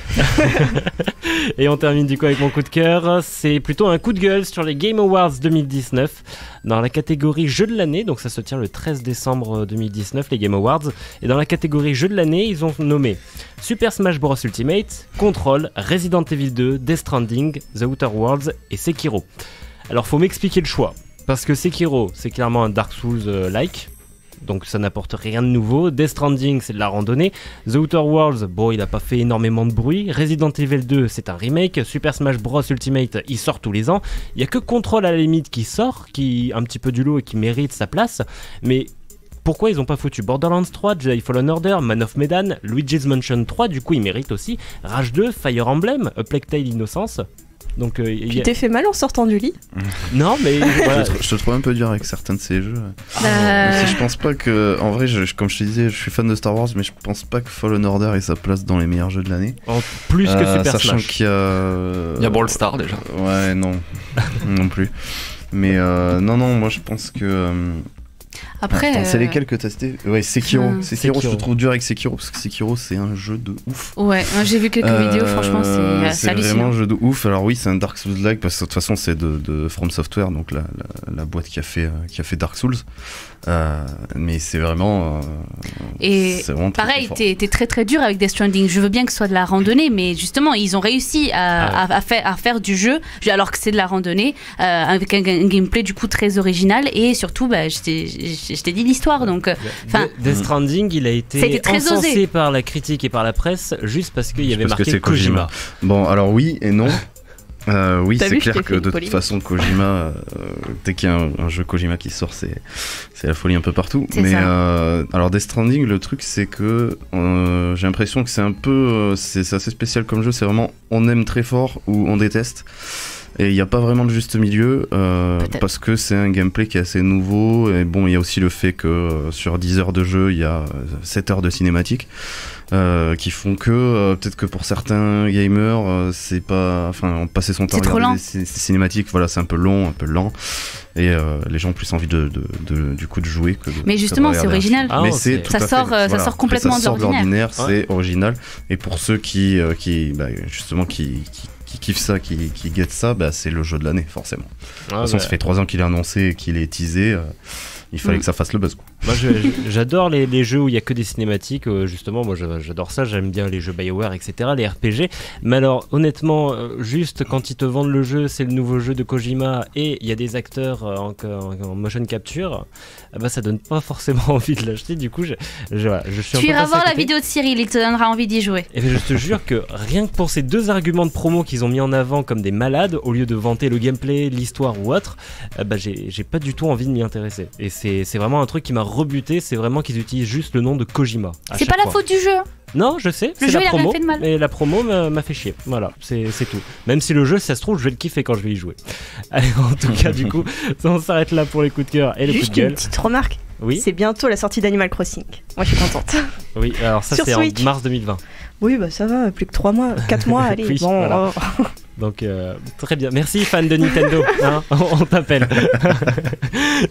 Et on termine du coup avec mon coup de cœur. C'est plutôt un coup de gueule sur les Game Awards 2019 dans la catégorie jeu de l'année. Donc ça se tient le 13 décembre 2019, les Game Awards. Et dans la catégorie jeu de l'année, ils ont nommé Super Smash Bros Ultimate, Control, Resident Evil 2, Death Stranding, The Outer Worlds et Sekiro. Alors faut m'expliquer le choix, parce que Sekiro c'est clairement un Dark Souls-like, donc ça n'apporte rien de nouveau. Death Stranding c'est de la randonnée. The Outer Worlds, bon il a pas fait énormément de bruit. Resident Evil 2 c'est un remake. Super Smash Bros Ultimate il sort tous les ans. Il y a que Control à la limite qui sort, qui un petit peu du lot et qui mérite sa place, mais pourquoi ils ont pas foutu Borderlands 3, Jedi Fallen Order, Man of Medan, Luigi's Mansion 3, du coup ils méritent aussi, Rage 2, Fire Emblem, A Plague Tale Innocence. Donc, tu t'es fait mal en sortant du lit? Non, mais voilà. Je te trouve un peu dur avec certains de ces jeux. Je pense pas que. En vrai, comme je te disais, je suis fan de Star Wars, mais je pense pas que Fallen Order ait sa place dans les meilleurs jeux de l'année. En plus que Super sachant Smash. Qu'il y a. Il y a Brawl Stars déjà. Ouais, non. Non plus. Mais non, moi je pense que. Après, attends, c'est lesquels que t'as testé? Ouais, Sekiro. Sekiro, je Sekiro. te trouve dur avec Sekiro parce que Sekiro c'est un jeu de ouf. Ouais, moi, j'ai vu quelques vidéos, franchement, c'est hallucinant. vraiment un jeu de ouf. Alors oui, c'est un Dark Souls-like parce que de toute façon c'est de From Software, donc la boîte qui a fait Dark Souls. Mais c'est vraiment. Et c'est vraiment très, pareil, très fort. t'es très très dur avec Death Stranding. Je veux bien que ce soit de la randonnée, mais justement, ils ont réussi à faire du jeu, alors que c'est de la randonnée, avec un gameplay du coup très original et surtout, bah, je t'ai dit l'histoire. Donc, Death Stranding, il a été encensé par la critique et par la presse juste parce qu'il y avait marqué Kojima. Bon, alors oui et non. Oui, c'est clair que de toute polémique. façon Kojima, dès qu'il y a un jeu Kojima qui sort, c'est la folie un peu partout. C'est Mais ça. alors Death Stranding, le truc c'est que j'ai l'impression que c'est un peu, c'est assez spécial comme jeu. C'est vraiment on aime très fort ou on déteste. Et il n'y a pas vraiment de juste milieu parce que c'est un gameplay qui est assez nouveau. Et bon, il y a aussi le fait que sur 10 heures de jeu, il y a 7 heures de cinématique qui font que peut-être que pour certains gamers, c'est pas, enfin, passer son temps à regarder ces cinématiques, voilà, c'est un peu long, un peu lent. Et les gens ont plus envie du coup de jouer que de. Mais justement, c'est original. Mais c'est tout ça sort complètement de l'ordinaire. C'est Ouais. original. Et pour ceux qui justement qui kiffent ça, qui guettent ça, bah, c'est le jeu de l'année forcément. De toute façon, ça fait 3 ans qu'il est annoncé et qu'il est teasé. Il fallait que ça fasse le buzz, quoi. Moi j'adore les jeux où il n'y a que des cinématiques, justement moi j'adore ça, j'aime bien les jeux BioWare etc, les RPG, mais alors honnêtement juste quand ils te vendent le jeu, c'est le nouveau jeu de Kojima et il y a des acteurs en motion capture, bah ça donne pas forcément envie de l'acheter, du coup je suis un Tu peu iras passé à voir la côté. vidéo de Cyril, il te donnera envie d'y jouer. Et je te jure que rien que pour ces 2 arguments de promo qu'ils ont mis en avant comme des malades, au lieu de vanter le gameplay, l'histoire ou autre, bah j'ai pas du tout envie de m'y intéresser. Et c'est vraiment un truc qui m'a rebuté, c'est vraiment qu'ils utilisent juste le nom de Kojima. C'est pas la faute du jeu. Non, je sais, Le c'est jeu, la il a rien promo, fait de mal. mais la promo m'a fait chier. Voilà, c'est tout. Même si le jeu, si ça se trouve, je vais le kiffer quand je vais y jouer. Allez, en tout cas, du coup, on s'arrête là pour les coups de cœur et les coups Juste de gueule. une petite remarque. Oui. C'est bientôt la sortie d'Animal Crossing. Moi, je suis contente. Oui, alors ça, Sur c'est Switch. en mars 2020. Oui, bah ça va, plus que 3 mois, 4 mois, allez. Oui, bon, voilà. Donc, très bien. Merci, fan de Nintendo. Hein, on t'appelle.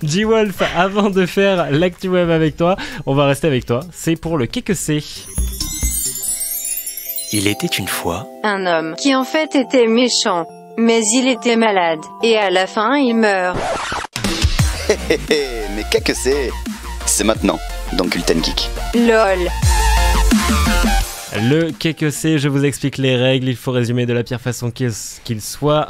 G-Wolf, avant de faire l'actu web avec toi, on va rester avec toi. C'est pour le qu'est-ce que c'est. Il était une fois. Un homme qui en fait était méchant, mais il était malade, et à la fin il meurt. Mais qu'est-ce que c'est? C'est maintenant, dans Culten Geek. LOL. Le qu'est-ce que c'est, je vous explique les règles, il faut résumer de la pire façon qu'il soit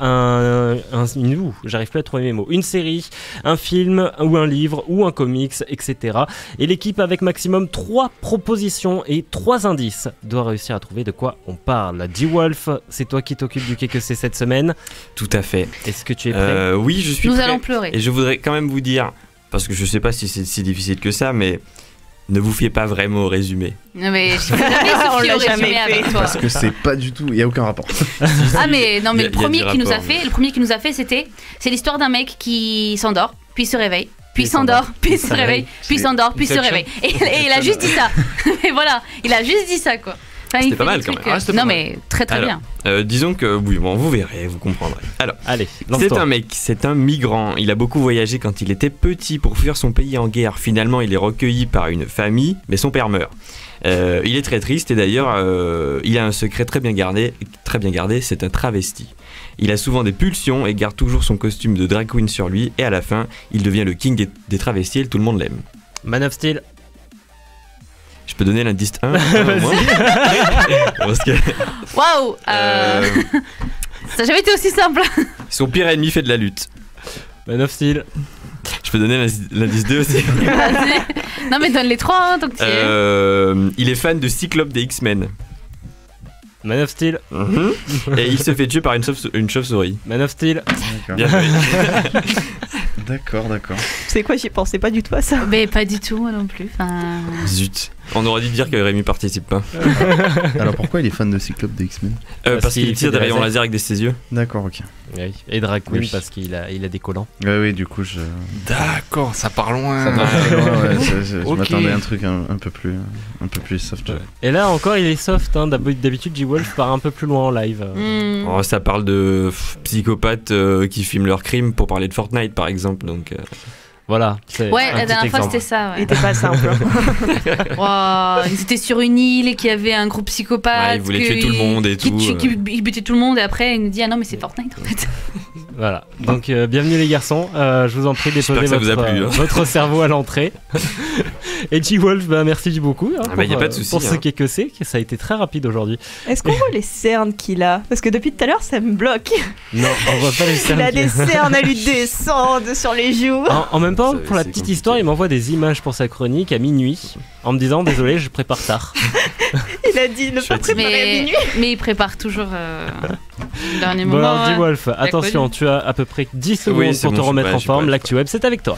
j'arrive plus à trouver mes mots, une série, un film ou un livre ou un comics, etc. Et l'équipe avec maximum 3 propositions et 3 indices doit réussir à trouver de quoi on parle. D-Wolf, c'est toi qui t'occupes du qu'est-ce que c'est cette semaine. Tout à fait. Est-ce que tu es prêt? Oui, je suis Nous prêt. allons pleurer. Et je voudrais quand même vous dire, parce que je sais pas si c'est si difficile que ça, mais ne vous fiez pas vraiment au résumé. Non, mais je peux jamais se fier au résumé avec toi. Parce que c'est pas du tout, il y a aucun rapport. Ah mais non, mais Il y a le premier du qui nous a rapport, fait, le premier qui nous a fait, c'est l'histoire d'un mec qui s'endort, puis se réveille, puis s'endort, puis se réveille, puis s'endort, puis se réveille. Et il a juste dit ça. Mais voilà, il a juste dit ça quoi. Enfin, il C'était fait pas mal des quand trucs, même. non, mais très très Alors, bien. disons que, oui, bon, vous verrez, vous comprendrez. Alors, Allez, c'est lance-toi. un mec, c'est un migrant. Il a beaucoup voyagé quand il était petit pour fuir son pays en guerre. Finalement, il est recueilli par une famille, mais son père meurt. Il est très triste et d'ailleurs, il a un secret très bien gardé, c'est un travesti. Il a souvent des pulsions et garde toujours son costume de drag queen sur lui. Et à la fin, il devient le king des travestis et tout le monde l'aime. Man of Steel. Je peux donner l'indice 1 au moins. Parce que Waouh Ça n'a jamais été aussi simple. son pire ennemi fait de la lutte. Man of Steel. Je peux donner l'indice 2 aussi. Vas-y. Non, mais donne les 3, hein, tant que tu y es. Il est fan de Cyclope des X-Men. Man of Steel. Et il se fait tuer par une chauve-souris. Man of Steel. Bien joué. D'accord. C'est quoi, j'y pensais pas du tout à ça. Mais pas du tout, moi non plus. Enfin... Zut. On aurait dû dire que Rémi participe pas. Alors pourquoi il est fan de Cyclope des X-Men? Parce qu'il tire des rayons laser avec ses yeux. D'accord, ok. Oui. Et drag queen Oui. parce qu'il a des collants. Oui, du coup, je D'accord, ça part loin. je Ok. m'attendais à un truc un peu plus soft. Ouais. Et là encore, il est soft. Hein. D'habitude, G-Wolf part un peu plus loin en live. Oh, ça parle de psychopathes qui filment leurs crimes pour parler de Fortnite par exemple. Donc, voilà. Ouais, la dernière fois c'était ça. Il était pas simple. Wow, ils étaient sur une île et qu'il y avait un groupe psychopathe. Ouais, ils voulaient tuer tout le monde et tout. Qui butait tout le monde et après il nous dit ah non mais c'est Fortnite en fait. Voilà. Donc bienvenue les garçons. Je vous en prie déposez J'espère que ça vous a plu, hein. votre cerveau à l'entrée. Et G-Wolf, merci beaucoup. Hein, y a pas de souci, pour ce hein. que c'est, que ça a été très rapide aujourd'hui. Est-ce qu'on voit les cernes qu'il a? Parce que depuis tout à l'heure, ça me bloque. Non, on voit pas les cernes. Il a des cernes à lui descendre sur les joues. En même temps, pour la c'est petite compliqué. histoire, il m'envoie des images pour sa chronique à minuit en me disant désolé, je prépare tard. Il a dit ne pas préparer à minuit. Mais il prépare toujours le dernier Bon moment. alors G-Wolf, hein. attention, tu as à peu près 10 secondes Oui, c'est pour te bon, remettre je en suis forme. prêt. L'actu web, c'est avec toi.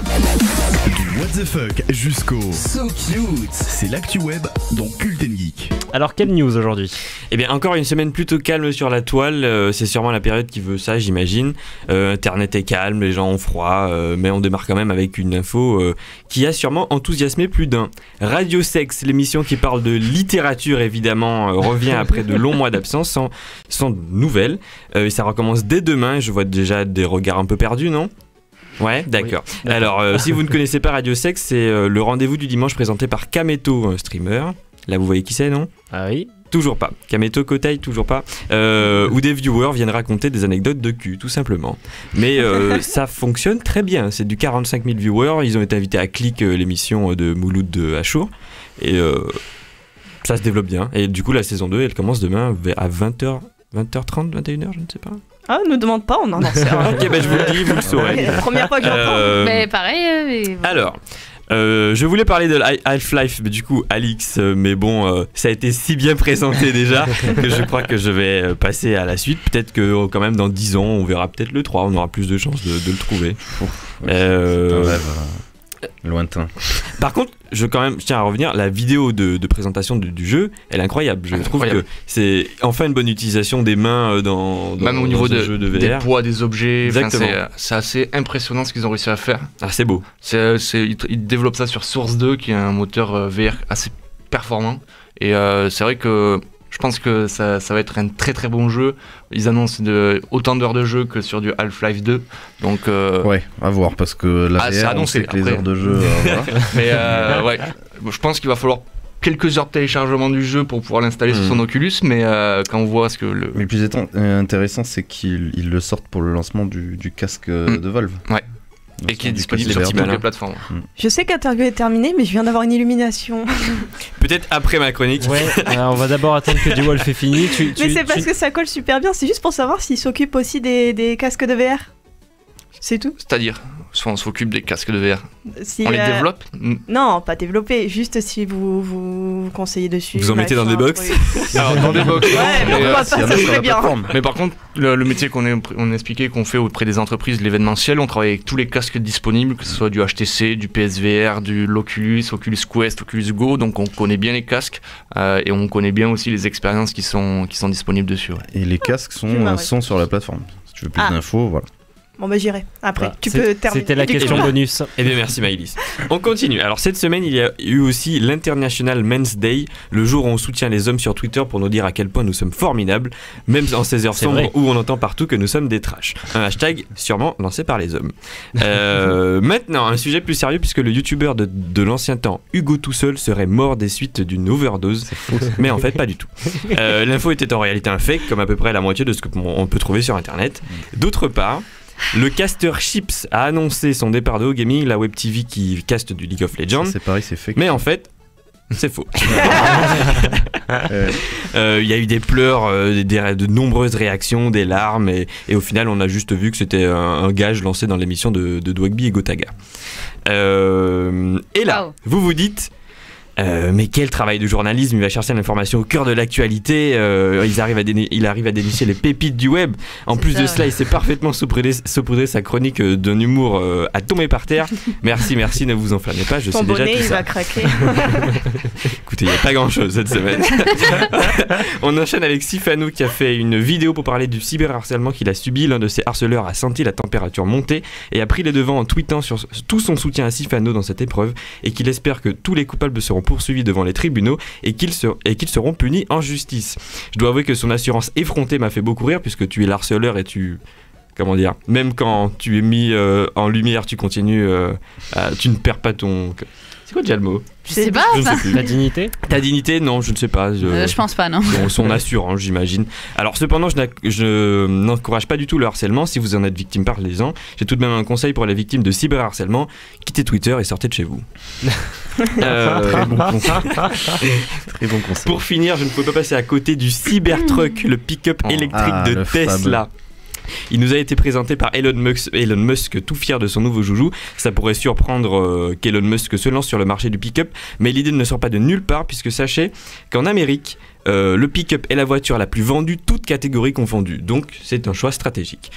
Du what the fuck jusqu'au so cute. C'est l'actu web dans Cult & Geek. Alors quelle news aujourd'hui? Eh bien, encore une semaine plutôt calme sur la toile. C'est sûrement la période qui veut ça, j'imagine. Internet est calme, les gens ont froid, mais on démarre quand même avec une info qui a sûrement enthousiasmé plus d'un. Radio Sex, l'émission qui parle de littérature, évidemment, revient après de longs mois d'absence sans nouvelles. Ça recommence dès demain. Je vois déjà des regards un peu perdus, non ? Ouais, d'accord. Oui, Alors, si vous ne connaissez pas Radio Sex, c'est le rendez-vous du dimanche présenté par Kameto, un streamer. Là, vous voyez qui c'est, non ? Ah oui. Toujours pas. Kameto Kotai, toujours pas. Où des viewers viennent raconter des anecdotes de cul, tout simplement. Mais ça fonctionne très bien. C'est du 45 000 viewers. Ils ont été invités à Click, l'émission de Mouloud de Achour. Et ça se développe bien. Et du coup, la saison 2, elle commence demain à 20h30, 21h, je ne sais pas. Ah, ne demande pas, on en sait rien. Ok, bah je vous le dis, vous le saurez. C'est la première fois que j'entends. Mais pareil. Mais... Alors, je voulais parler de Half-Life, mais du coup, Alix, mais bon, ça a été si bien présenté déjà que je crois que je vais passer à la suite. Peut-être que quand même dans 10 ans, on verra peut-être le 3, on aura plus de chances de le trouver. C'est un rêve lointain. Par contre, je tiens à revenir, la vidéo de présentation du jeu, elle est incroyable. Je trouve que c'est enfin une bonne utilisation des mains dans Même au niveau un jeu de VR. des poids des objets. Enfin, Exactement. c'est assez impressionnant ce qu'ils ont réussi à faire. Ah, c'est beau. Ils développent ça sur Source 2, qui est un moteur VR assez performant. Et c'est vrai que je pense que ça va être un très très bon jeu. Ils annoncent autant d'heures de jeu que sur du Half-Life 2. Donc, ouais, à voir, parce que la c'est VR, on annoncé, sait que les après. heures de jeu... voilà. Mais ouais, je pense qu'il va falloir quelques heures de téléchargement du jeu pour pouvoir l'installer sur son Oculus, mais quand on voit ce que Mais le plus intéressant, c'est qu'ils le sortent pour le lancement du casque de Valve. Ouais. Et qui est disponible sur toutes les plateformes. Je sais qu'Interview est terminé, mais je viens d'avoir une illumination. Peut-être après ma chronique. Ouais, on va d'abord attendre que G-Wolf ait fini. Mais c'est parce que ça colle super bien, c'est juste pour savoir s'ils s'occupent aussi des casques de VR. C'est tout. C'est-à-dire, soit on s'occupe des casques de VR. Si, on les développe Non, pas développer, juste si vous conseillez dessus. Vous en mettez dans des box. Alors, dans des box. Ouais, mais pourquoi pas, ça serait bien. Mais par contre, le métier on expliquait, qu'on fait auprès des entreprises, l'événementiel, on travaille avec tous les casques disponibles, que ce soit du HTC, du PSVR, du l'Oculus, Oculus Quest, Oculus Go, donc on connaît bien les casques et on connaît bien aussi les expériences qui sont disponibles dessus. Ouais. Et les casques sont sur la plateforme. Si tu veux plus d'infos, voilà. Bon bah j'irai. Après, Voilà. tu peux terminer. C'était la question bonus. Eh bien, merci Maëlys. On continue. Alors, cette semaine, il y a eu aussi l'International Men's Day, le jour où on soutient les hommes sur Twitter pour nous dire à quel point nous sommes formidables, même en ces heures C'est sombres vrai. où on entend partout que nous sommes des trash. Un hashtag sûrement lancé par les hommes. Maintenant, un sujet plus sérieux, puisque le youtubeur de l'ancien temps, Hugo Tout Seul, serait mort des suites d'une overdose. Mais en fait, pas du tout. L'info était en réalité un fake, comme à peu près la moitié de ce qu'on peut trouver sur Internet. D'autre part, le caster Chips a annoncé son départ de O-Gaming, la web TV qui caste du League of Legends. C'est pareil, c'est fake. Mais en fait, c'est faux. Il y a eu des pleurs, de nombreuses réactions, des larmes, et au final, on a juste vu que c'était un gage lancé dans l'émission de Dwagby et Gotaga. Et là, vous vous dites... mais quel travail de journalisme, il va chercher l'information au cœur de l'actualité, il arrive à dénicher les pépites du web. En plus de cela, il sait parfaitement saupoudrer sa chronique d'un humour à tomber par terre. Merci, ne vous enflammez pas, je Ton sais déjà bonnet, tout il ça. va craquer. Écoutez, il n'y a pas grand chose cette semaine. On enchaîne avec Sifano qui a fait une vidéo pour parler du cyberharcèlement qu'il a subi. L'un de ses harceleurs a senti la température monter et a pris les devants en tweetant sur tout son soutien à Sifano dans cette épreuve et qu'il espère que tous les coupables seront poursuivis devant les tribunaux et qu'ils seront punis en justice. Je dois avouer que son assurance effrontée m'a fait beaucoup rire puisque tu es l'harceleur et comment dire, même quand tu es mis en lumière, tu continues, tu ne perds pas ton... C'est quoi déjà le mot? Je sais pas, Je ne ça. sais plus. La dignité? Ta dignité? Non, je ne sais pas. Je pense pas, non. Son assurance, j'imagine. Alors, cependant, je n'encourage pas du tout le harcèlement. Si vous en êtes victime, parlez-en. J'ai tout de même un conseil pour les victimes de cyberharcèlement. Quittez Twitter et sortez de chez vous. Très bon conseil. Très bon conseil. Pour finir, je ne pouvais pas passer à côté du Cybertruck, le pick-up électrique de le Tesla. Il nous a été présenté par Elon Musk, tout fier de son nouveau joujou. Ça pourrait surprendre qu'Elon Musk se lance sur le marché du pick-up, mais l'idée ne sort pas de nulle part, puisque sachez qu'en Amérique, le pick-up est la voiture la plus vendue, toutes catégories confondues. Donc, c'est un choix stratégique.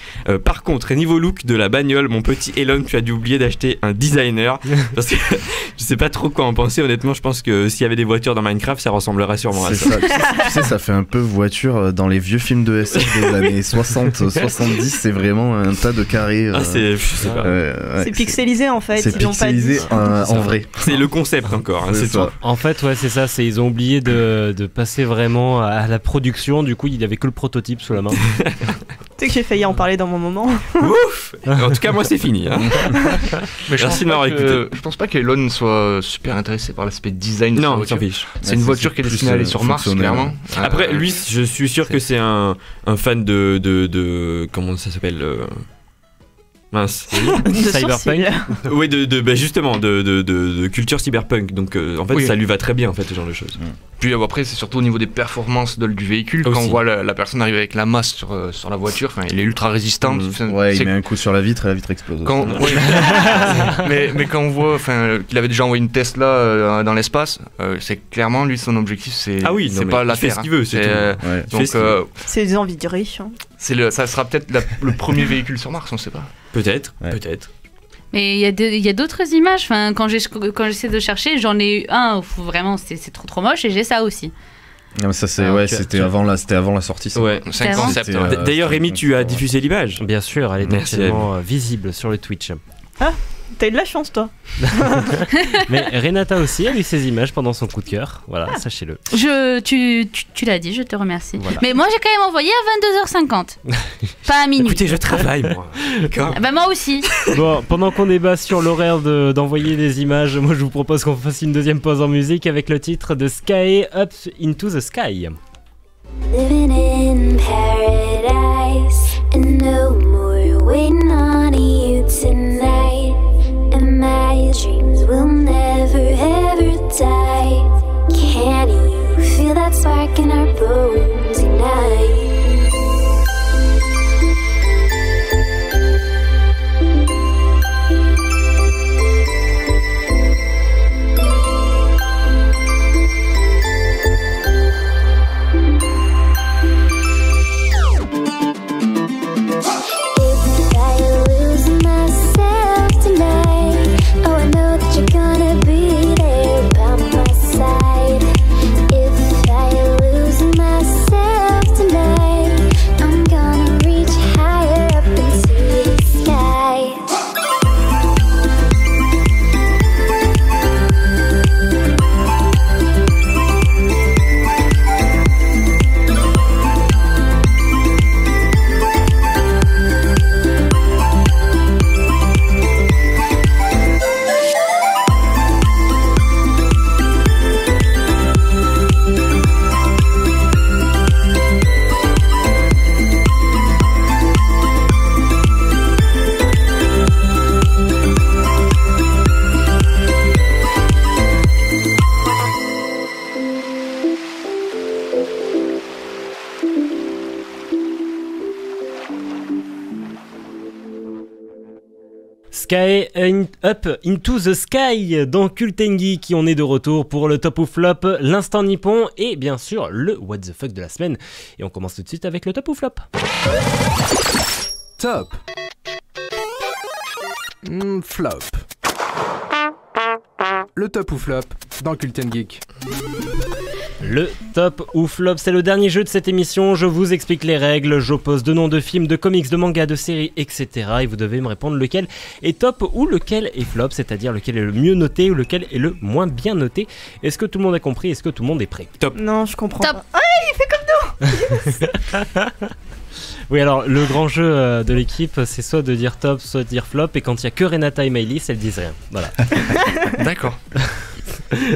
Par contre, niveau look de la bagnole, mon petit Elon, tu as dû oublier d'acheter un designer. Parce que je sais pas trop quoi en penser. Honnêtement, je pense que s'il y avait des voitures dans Minecraft, ça ressemblerait sûrement à ça. Tu sais, ça fait un peu voiture dans les vieux films de SF des années 60, 70. C'est vraiment un tas de carrés. Je sais pas. C'est pixelisé en fait. C'est ils ont pas dit. pixelisé en vrai. C'est le concept encore. Hein, c'est ça. En fait, ouais, c'est ça. Ils ont oublié de passer vraiment à la production. Du coup, il n'y avait que le prototype sous la main. Tu sais que j'ai failli en parler dans mon moment. Ouf. En tout cas, moi, c'est fini. Hein. Mais Merci de m'avoir écouté. Je pense pas qu'Elon soit super intéressé par l'aspect design de sa Non, il voiture. s'en fiche. C'est une voiture qui est destinée à aller sur Mars, clairement. Après, lui, je suis sûr que c'est un fan de comment ça s'appelle mince. Cyberpunk. Oui, justement, de culture cyberpunk. Donc, en fait, ça lui va très bien, en fait, ce genre de choses. Puis après, c'est surtout au niveau des performances du véhicule. Aussi. Quand on voit la personne arriver avec la masse sur la voiture, il est ultra résistant. Ouais, il met un coup sur la vitre et la vitre explose. Mais quand on voit qu'il avait déjà envoyé une Tesla dans l'espace, c'est clairement lui son objectif, c'est pas la il fait Terre. ce qu'il veut, c'est tout. Donc C'est des envies de riches. Hein. ça sera peut-être le premier véhicule sur Mars, on sait pas. Peut-être. Mais il y a d'autres images. Enfin, quand j'essaie de chercher, j'en ai eu un où vraiment c'est trop moche et j'ai ça aussi. Non, mais ça c'était avant la sortie. Ça. Ouais, c'est un concept. D'ailleurs, Rémi, tu as diffusé l'image. Bien sûr, elle est actuellement visible sur le Twitch. Ah, t'as eu de la chance, toi. Mais Renata aussi a eu ces images pendant son coup de cœur. Voilà, sachez-le. Tu l'as dit, je te remercie. Voilà. Mais moi, j'ai quand même envoyé à 22h50. Pas à minuit. Écoutez, je travaille, moi. Bah, moi aussi. Bon, pendant qu'on débat sur l'horaire d'envoyer des images, moi je vous propose qu'on fasse une deuxième pause en musique avec le titre de Sky Up Into the Sky. Living in paradise and no more waiting on you tonight. And my dreams will never ever die. Can you feel that spark in our bones tonight? Sky Up Into the Sky dans Kultengi qui on est de retour pour le top ou flop, l'instant nippon et bien sûr le what the fuck de la semaine. Et on commence tout de suite avec le top ou flop. Top. Flop. Le top ou flop dans Culten Geek. Le top ou flop, c'est le dernier jeu de cette émission. Je vous explique les règles, j'oppose deux noms de films, de comics, de mangas, de séries, etc. Et vous devez me répondre lequel est top ou lequel est flop, c'est-à-dire lequel est le mieux noté ou lequel est le moins bien noté. Est-ce que tout le monde a compris? Est-ce que tout le monde est prêt? Top. Non, je comprends Top. pas. Ah, il fait comme nous. Oui, alors le grand jeu de l'équipe, c'est soit de dire top, soit de dire flop. Et quand il n'y a que Renata et Maëlys, elles disent rien. Voilà. D'accord.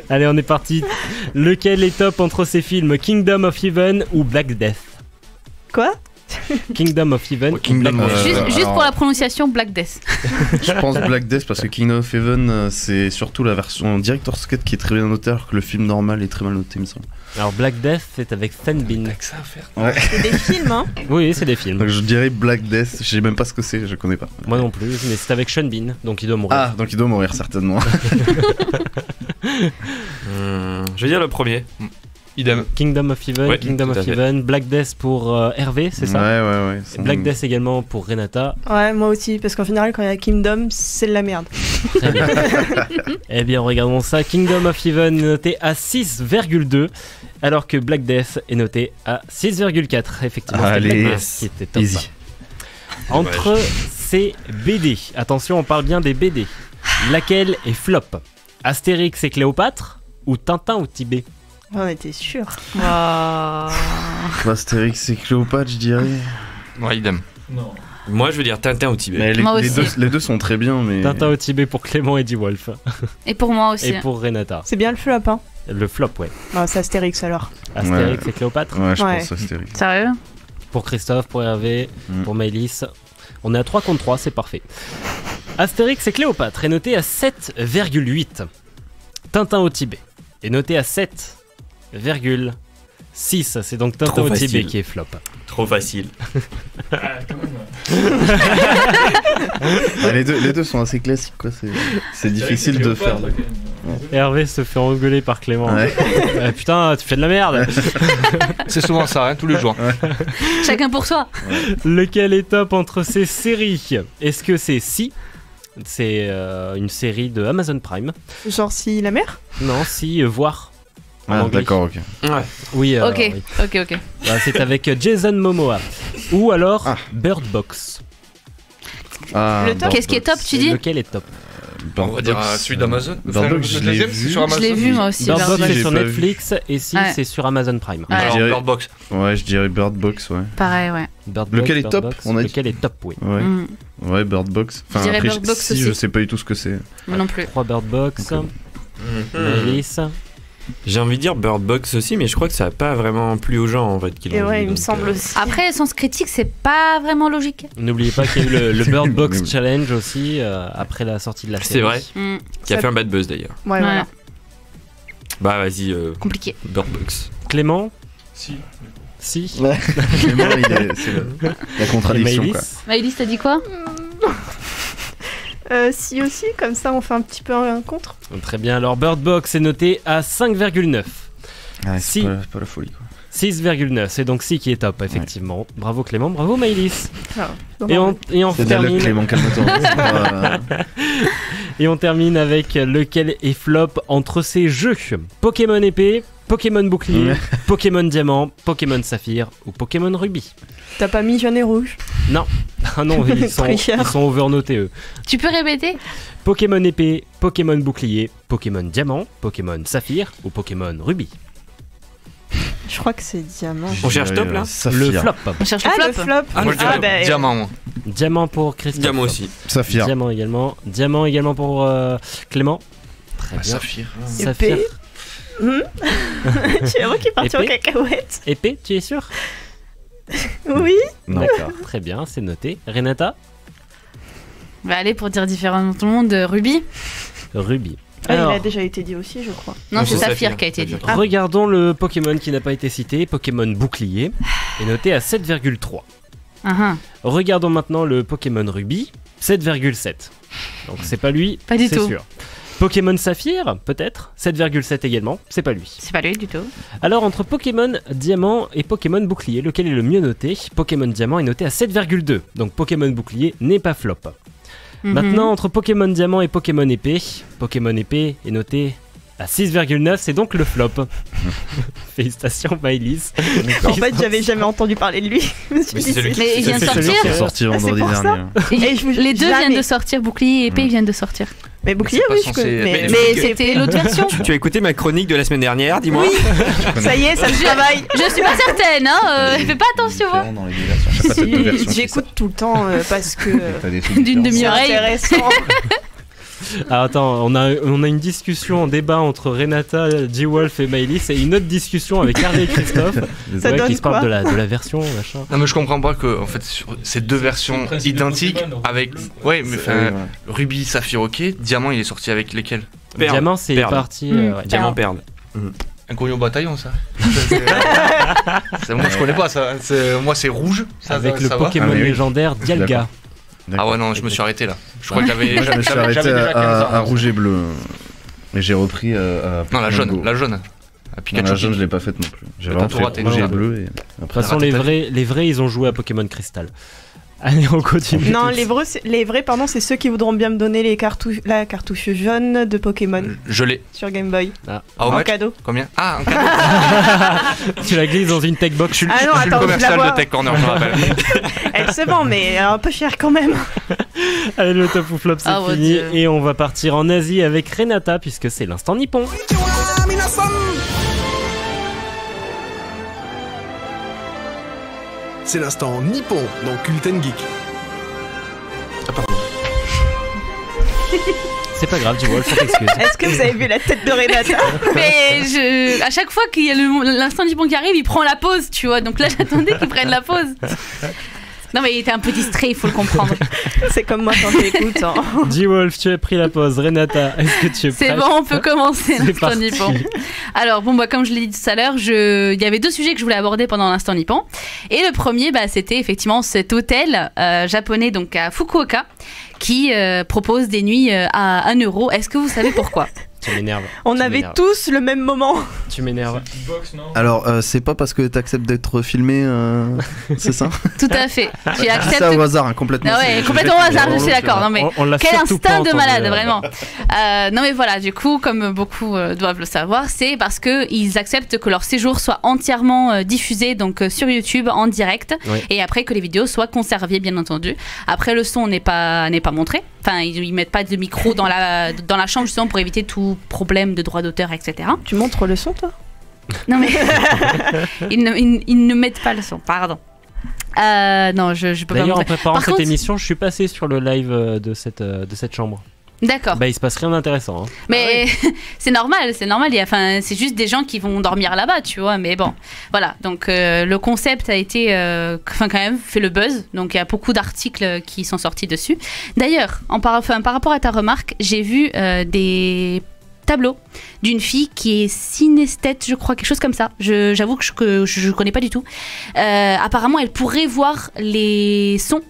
Allez, on est parti. Lequel est top entre ces films, Kingdom of Heaven ou Black Death? Quoi? Kingdom of Heaven ou Black Death. Juste pour la prononciation, Black Death. Je pense Black Death parce que Kingdom of Heaven, c'est surtout la version Director's Cut qui est très bien notée alors que le film normal est très mal noté, il me semble. Alors Black Death, c'est avec Sean Bean. T'as que ça à faire. Ouais. C'est des films, hein? Oui, c'est des films. Donc je dirais Black Death, je sais même pas ce que c'est, je connais pas. Moi non plus, mais c'est avec Sean Bean, donc il doit mourir. Ah, donc il doit mourir certainement. Je vais dire le premier. Idem. Kingdom of Heaven, Ouais, Kingdom tout of à fait. Heaven, Black Death pour Hervé, c'est ça? Ouais. Et Black Death également pour Renata. Ouais, moi aussi, parce qu'en général, quand il y a Kingdom, c'est de la merde. Très bien. Eh bien, regardons ça. Kingdom of Heaven est noté à 6,2, alors que Black Death est noté à 6,4. Effectivement, c'était Allez, Black Death qui était top. easy. Entre ces BD, attention, on parle bien des BD. Laquelle est flop? Astérix et Cléopâtre ou Tintin au Tibet? On était sûr. Astérix et Cléopâtre, je dirais. Ouais, idem. Non. Moi, je veux dire Tintin au Tibet. Mais Moi les aussi. deux sont très bien, mais. Tintin au Tibet pour Clément et D-Wolf. Et pour moi aussi. Et pour Renata. C'est bien le flop, hein? Le flop, ouais. Non, c'est Astérix alors. Astérix et Cléopâtre. Ouais, je Ouais. pense Astérix. Sérieux? Pour Christophe, pour Hervé, pour Maëlys. On est à 3 contre 3, c'est parfait. Astérix et Cléopâtre est noté à 7,8. Tintin au Tibet est noté à 7,6. C'est donc Tintin Trop au facile. Tibet qui est flop. Trop facile. Ah, quand même. Ah, les deux sont assez classiques, quoi. C'est difficile de faire. Hervé se fait engueuler par Clément. Ouais. Putain, tu fais de la merde. C'est souvent ça, hein, tous les jours. Chacun pour soi. Lequel est top entre ces séries? Est-ce que c'est Si? C'est une série de Amazon Prime. Genre si la mer? Non, Si, voir. En Ah, anglais. d'accord, ok. Ouais. Oui, Ok, oui. ok. Bah, c'est avec Jason Momoa. Ou alors Bird Box. Ah, Le top. Qu'est-ce qui est top, tu dis? Lequel est top? On va dire celui d'Amazon. Bird Box, le je l'ai deuxième, vu. c'est sur Amazon. Je l'ai vu moi aussi. Bird Bird Box, Box. c'est sur J'ai pas Netflix et Si, Ouais. c'est sur Amazon Prime. Ouais. Alors, dirais- Bird Box. Ouais, je dirais Bird Box, ouais. Pareil, ouais. Bird Lequel est Bird top, Box. on a dit Lequel est top, oui. Ouais, Mm. ouais, Bird Box. Enfin, Je dirais après, Bird Box si, aussi. je sais pas du tout ce que c'est. Moi non plus. 3 Bird Box. Ok. Maëlys. J'ai envie de dire Bird Box aussi, mais je crois que ça a pas vraiment plu aux gens en fait. Qu'ils Et l'ont ouais, vu, il me donc, semble aussi. Après, le sens critique, c'est pas vraiment logique. N'oubliez pas qu'il y a eu le Bird Box Challenge aussi après la sortie de la série. C'est vrai. Mm. Qui a Ça- fait un bad buzz d'ailleurs. Ouais, voilà. Bah vas-y, Compliqué. Bird Box. Clément. Si. Si. Clément, c'est la contradiction, Et quoi. Maëlys. Maëlys, t'as dit quoi? Si aussi, comme ça on fait un petit peu un contre. Très bien, alors Bird Box est noté à 5,9. Ah, Si. c'est pas la folie, quoi. 6,9, c'est donc Si qui est top, effectivement. Bravo Clément, bravo Maëlys. Ah, Et on C'est de la luck, termine. Clément, calme-toi. C'est pas- Et on termine avec lequel est flop entre ces jeux. Pokémon épée, Pokémon bouclier, Pokémon diamant, Pokémon saphir ou Pokémon rubis. T'as pas mis jaune et rouge? Non, ah non, ils Tricheur. sont overnotés eux. Tu peux répéter? Pokémon épée, Pokémon bouclier, Pokémon diamant, Pokémon saphir ou Pokémon rubis. Je crois que c'est diamant. On cherche top là Le flop. On cherche le Ah, le flop. flop. Ah, moi je dirais bah, diamant, moi. Diamant pour Christophe. Diamant aussi. Saphir. Diamant également. Diamant également pour Clément. Très bien. Saphir. Saphir. Épée. Tu vois qui est parti en Épée. cacahuète. Épée, tu es sûr? Oui. Non. D'accord, très bien, c'est noté. Renata? Bah allez, pour dire différent dans tout le monde, Ruby. Rubis. Ah, Alors, il a déjà été dit aussi, je crois. Non, c'est c'est Saphir Saphir. qui a été dit. Saphir. regardons le Pokémon qui n'a pas été cité, Pokémon bouclier, est noté à 7,3. Regardons maintenant le Pokémon Ruby, 7,7. Donc c'est pas lui, Pas du c'est tout. sûr. Pokémon Saphir, peut-être, 7,7 également, c'est pas lui. C'est pas lui du tout. Alors entre Pokémon Diamant et Pokémon Bouclier, lequel est le mieux noté? Pokémon Diamant est noté à 7,2, donc Pokémon Bouclier n'est pas flop. Maintenant entre Pokémon Diamant et Pokémon Épée, Pokémon Épée est noté à 6,9, c'est donc le flop. Félicitations Maëlys. En fait, j'avais jamais entendu parler de lui. Je me suis dit, Mais il vient de sortir. C'est sorti vendredi pour ça. dernier. Les deux viennent de sortir, Bouclier et Épée viennent de sortir. Mais Bouclier, oui, je connais. Mais c'était l'autre version. Tu as écouté ma chronique de la semaine dernière, dis-moi. Oui, ça y est, ça me travaille. Je suis pas certaine, hein. Fais pas attention. Hein. J'écoute tout le temps parce que. D'une demi-oreille. Intéressant. Ah, attends, on a une discussion en débat entre Renata, G-Wolf et Maëlys et une autre discussion avec Hervé et Christophe qui se parlent de la version machin. Non mais je comprends pas que en fait sur ces deux versions identiques avec ouais mais Ruby, Saphir, ok, Diamant il est sorti avec lesquels? Diamant c'est parti Diamant Perle. Inconnu au bataillon ça. Moi je connais pas ça. Moi c'est rouge. Ça, avec le ça Pokémon légendaire Dialga. Ah ouais non je me suis arrêté là. Je crois que j'avais. Je me suis arrêté à rouge et bleu. Et j'ai repris à. Non la jaune. La jaune. Non, la jaune je l'ai pas faite non plus. J'ai vraiment fait rouge et bleu. Et... De toute façon les vrais ils ont joué à Pokémon Crystal. Allez, on continue. Non, les vrais, pardon, c'est ceux qui voudront bien me donner la cartouche jaune de Pokémon. Je l'ai. Sur Game Boy. En cadeau. Combien? Ah, en cadeau. Tu la glisses dans une tech box. Je suis le commercial de Tech Corner, je me rappelle. Elle se vend, mais un peu cher quand même. Allez, le top ou flop, c'est fini. Et on va partir en Asie avec Renata, puisque c'est l'instant nippon. C'est l'instant nippon dans Culten Geek. Ah pardon. C'est pas grave, G-Wolf, on t'excuse. Est-ce que vous avez vu la tête de Renata? Mais à chaque fois qu'il y a l'instant nippon qui arrive, il prend la pause, tu vois. Donc là, j'attendais qu'il prenne la pause. Non mais il était un peu distrait, il faut le comprendre. C'est comme moi quand j'écoute. Hein. G-Wolf, tu as pris la pause. Renata, est-ce que tu es prête? C'est bon, on peut commencer l'instant nippon. Alors bon, comme je l'ai dit tout à l'heure, il y avait deux sujets que je voulais aborder pendant l'instant nippon. Et le premier, c'était effectivement cet hôtel japonais donc à Fukuoka qui propose des nuits à 1 euro. Est-ce que vous savez pourquoi? Tu m'énerves. On avait tous le même moment. Tu m'énerves. Alors, c'est pas parce que t'acceptes d'être filmé, c'est ça? Tout à fait. Tu acceptes. C'est au hasard, hein, complètement. Ah ouais, complètement au hasard, je suis d'accord. Non mais quel instinct de malade, vraiment. Non mais voilà, du coup, comme beaucoup doivent le savoir, c'est parce que ils acceptent que leur séjour soit entièrement diffusé donc sur YouTube en direct, et après que les vidéos soient conservées, bien entendu. Après, le son n'est pas montré. Enfin, ils mettent pas de micro dans la chambre justement pour éviter tout problème de droit d'auteur, etc. Tu montres le son, toi? Non mais ils ne mettent pas le son, pardon. Non, je peux pas. D'ailleurs, en préparant cette émission, je suis passé sur le live de cette chambre. D'accord. Il se passe rien d'intéressant. Hein. Mais c'est normal. C'est juste des gens qui vont dormir là-bas, tu vois. Mais bon, voilà. Donc le concept a été, quand même, fait le buzz. Donc il y a beaucoup d'articles qui sont sortis dessus. D'ailleurs, par rapport à ta remarque, j'ai vu des tableaux d'une fille qui est synesthète, je crois, quelque chose comme ça. J'avoue que je connais pas du tout. Apparemment, elle pourrait voir les sons.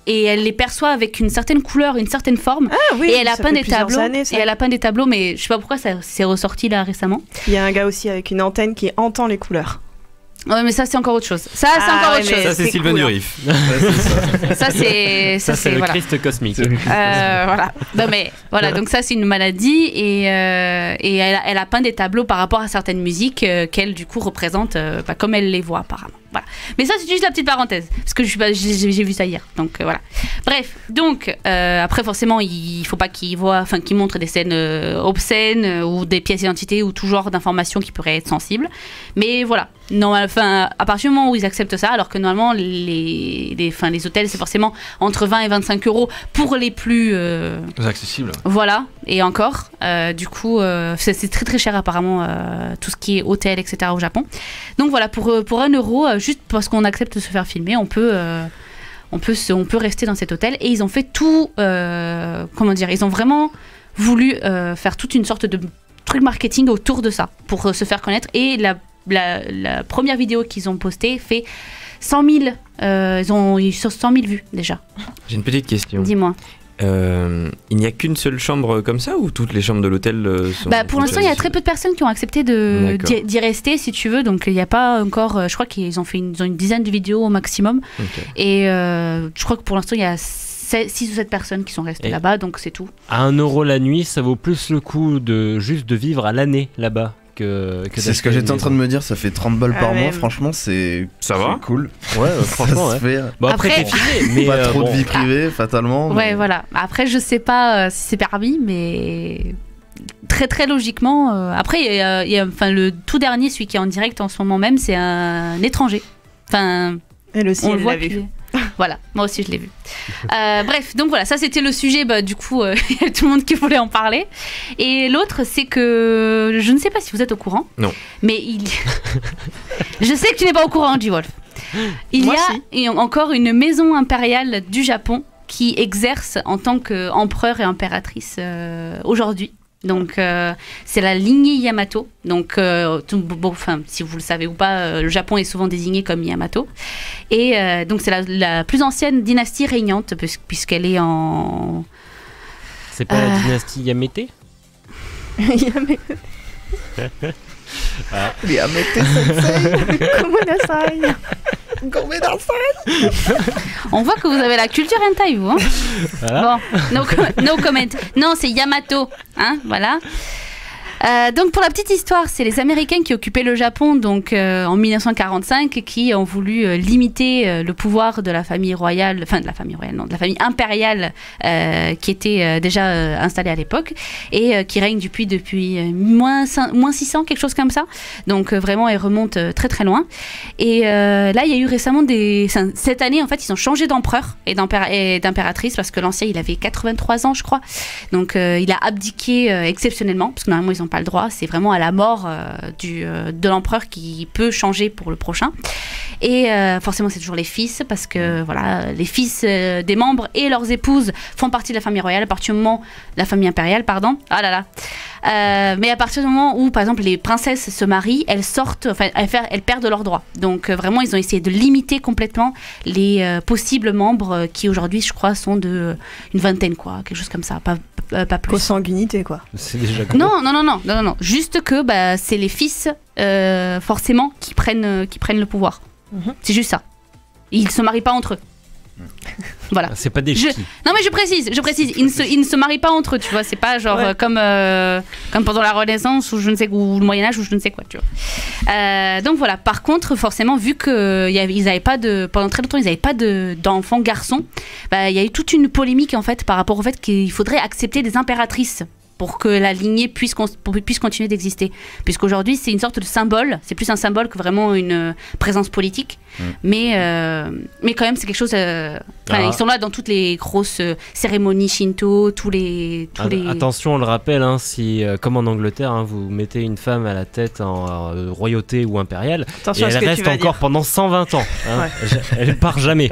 Et elle les perçoit avec une certaine couleur, une certaine forme. Ah oui, et elle a peint des tableaux. Elle a peint des tableaux, mais je sais pas pourquoi ça s'est ressorti là récemment. Il y a un gars aussi avec une antenne qui entend les couleurs. Ouais, mais ça c'est encore autre chose. Ça c'est Sylvain Durif. Ça c'est le voilà. Christ cosmique. Voilà. Non mais voilà, donc ça c'est une maladie et elle a peint des tableaux par rapport à certaines musiques qu'elle du coup représente comme elle les voit apparemment. Voilà. Mais ça c'est juste la petite parenthèse parce que j'ai vu ça hier. Donc voilà. Bref, donc après forcément il faut pas qu'ils montrent des scènes obscènes ou des pièces d'identité ou tout genre d'informations qui pourraient être sensibles. Mais voilà. À partir du moment où ils acceptent ça, alors que normalement les hôtels c'est forcément entre 20 et 25 euros pour les plus accessibles. Voilà, et encore, du coup c'est très très cher apparemment tout ce qui est hôtel etc. au Japon. Donc voilà, pour 1 euro, juste parce qu'on accepte de se faire filmer, on peut rester dans cet hôtel. Et ils ont fait tout, ils ont vraiment voulu faire toute une sorte de truc marketing autour de ça pour se faire connaître. Et la première vidéo qu'ils ont postée fait 100 000, ils ont eu 100 000 vues déjà. J'ai une petite question. Dis-moi. Il n'y a qu'une seule chambre comme ça ou toutes les chambres de l'hôtel sont... Pour l'instant, il y a très peu de personnes qui ont accepté d'y rester, si tu veux. Donc, il n'y a pas encore... je crois qu'ils ont fait ils ont une dizaine de vidéos au maximum. Okay. Et je crois que pour l'instant, il y a 6 ou 7 personnes qui sont restées là-bas, donc c'est tout. À 1 € la nuit, ça vaut plus le coup juste de vivre à l'année là-bas. C'est ce que j'étais en train de me dire, ça fait 30 balles par mois, franchement c'est cool. Ouais, franchement, ça se fait. Bon, après t'es filmé, mais pas trop de vie privée, fatalement. Ouais, voilà. Après, je sais pas si c'est permis, mais très très logiquement. Après, il y a le tout dernier, celui qui est en direct en ce moment même, c'est un étranger. Enfin, elle aussi, on le elle voit l'a vu. Voilà, moi aussi je l'ai vu. Bref, donc voilà, ça c'était le sujet, du coup, il y a tout le monde qui voulait en parler. Et l'autre, c'est que, je ne sais pas si vous êtes au courant. Non. Mais je sais que tu n'es pas au courant, G-Wolf. Il y a encore une maison impériale du Japon qui exerce en tant qu'empereur et impératrice aujourd'hui. Donc c'est la lignée Yamato. Donc si vous le savez ou pas, le Japon est souvent désigné comme Yamato. Et donc c'est la plus ancienne dynastie régnante puisqu'elle est en... C'est pas la dynastie Yamete? Yamete sensei. On voit que vous avez la culture hentai, vous. Hein, voilà. Bon, no comment. Non, c'est Yamato. Hein, voilà. Donc pour la petite histoire, c'est les Américains qui occupaient le Japon donc en 1945 qui ont voulu limiter le pouvoir de la famille royale, enfin de la famille impériale qui était déjà installée à l'époque et qui règne depuis moins 600, quelque chose comme ça. Donc vraiment elle remonte très très loin. Et là il y a eu récemment cette année en fait ils ont changé d'empereur et d'impératrice parce que l'ancien il avait 83 ans je crois. Donc il a abdiqué exceptionnellement parce que normalement ils ont pas le droit, c'est vraiment à la mort de l'empereur qui peut changer pour le prochain. Et forcément c'est toujours les fils parce que voilà, les fils des membres et leurs épouses font partie de la famille royale à partir du moment la famille impériale pardon. Ah là là. Mais à partir du moment où par exemple les princesses se marient, elles sortent, enfin elles perdent leurs droits. Donc vraiment ils ont essayé de limiter complètement les possibles membres qui aujourd'hui je crois sont de une vingtaine quoi, quelque chose comme ça, pas plus. Consanguinité quoi. C'est déjà gros. Non. Juste que c'est les fils forcément qui prennent le pouvoir. C'est juste ça. Ils se marient pas entre eux. Voilà. C'est pas des ch'tis. Non mais je précise. Ils ne se marient pas entre eux, tu vois. C'est pas genre comme pendant la Renaissance ou ou le Moyen Âge ou je ne sais quoi, tu vois. Donc voilà. Par contre, forcément, vu que ils avaient pas pendant très longtemps, ils n'avaient pas d'enfants garçons, il y a eu toute une polémique en fait par rapport au fait qu'il faudrait accepter des impératrices pour que la lignée puisse continuer d'exister. Puisqu'aujourd'hui, c'est une sorte de symbole. C'est plus un symbole que vraiment une présence politique. Mais quand même, c'est quelque chose... Ils sont là dans toutes les grosses cérémonies Shinto, tous les... Attention, on le rappelle, hein, si, comme en Angleterre, hein, vous mettez une femme à la tête en royauté ou impériale, et elle reste encore pendant 120 ans. Hein, elle part jamais.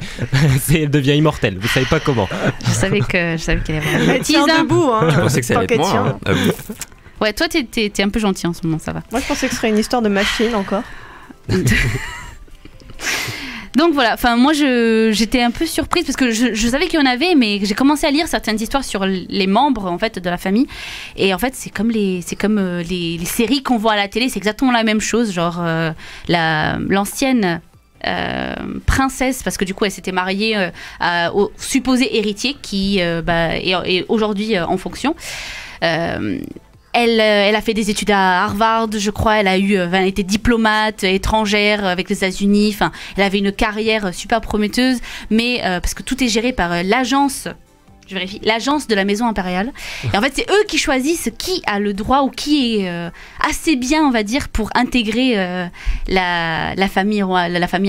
Elle devient immortelle. Vous savez pas comment. Je savais qu'elle avait... Elle tient debout. Hein. Je pensais que ça allait être moi. Hein. Ouais, toi, t'es un peu gentil en ce moment, ça va. Moi, je pensais que ce serait une histoire de machine encore. Donc voilà, enfin moi j'étais un peu surprise parce que je savais qu'il y en avait, mais j'ai commencé à lire certaines histoires sur les membres en fait de la famille, et en fait c'est comme les séries qu'on voit à la télé, c'est exactement la même chose, genre l'ancienne princesse, parce que du coup elle s'était mariée au supposé héritier qui est aujourd'hui en fonction. Elle a fait des études à Harvard, je crois. Elle était diplomate étrangère avec les États-Unis. Enfin, elle avait une carrière super prometteuse, mais parce que tout est géré par l'agence. Je vérifie, l'agence de la maison impériale. Et en fait, c'est eux qui choisissent qui a le droit ou qui est assez bien, on va dire, pour intégrer la famille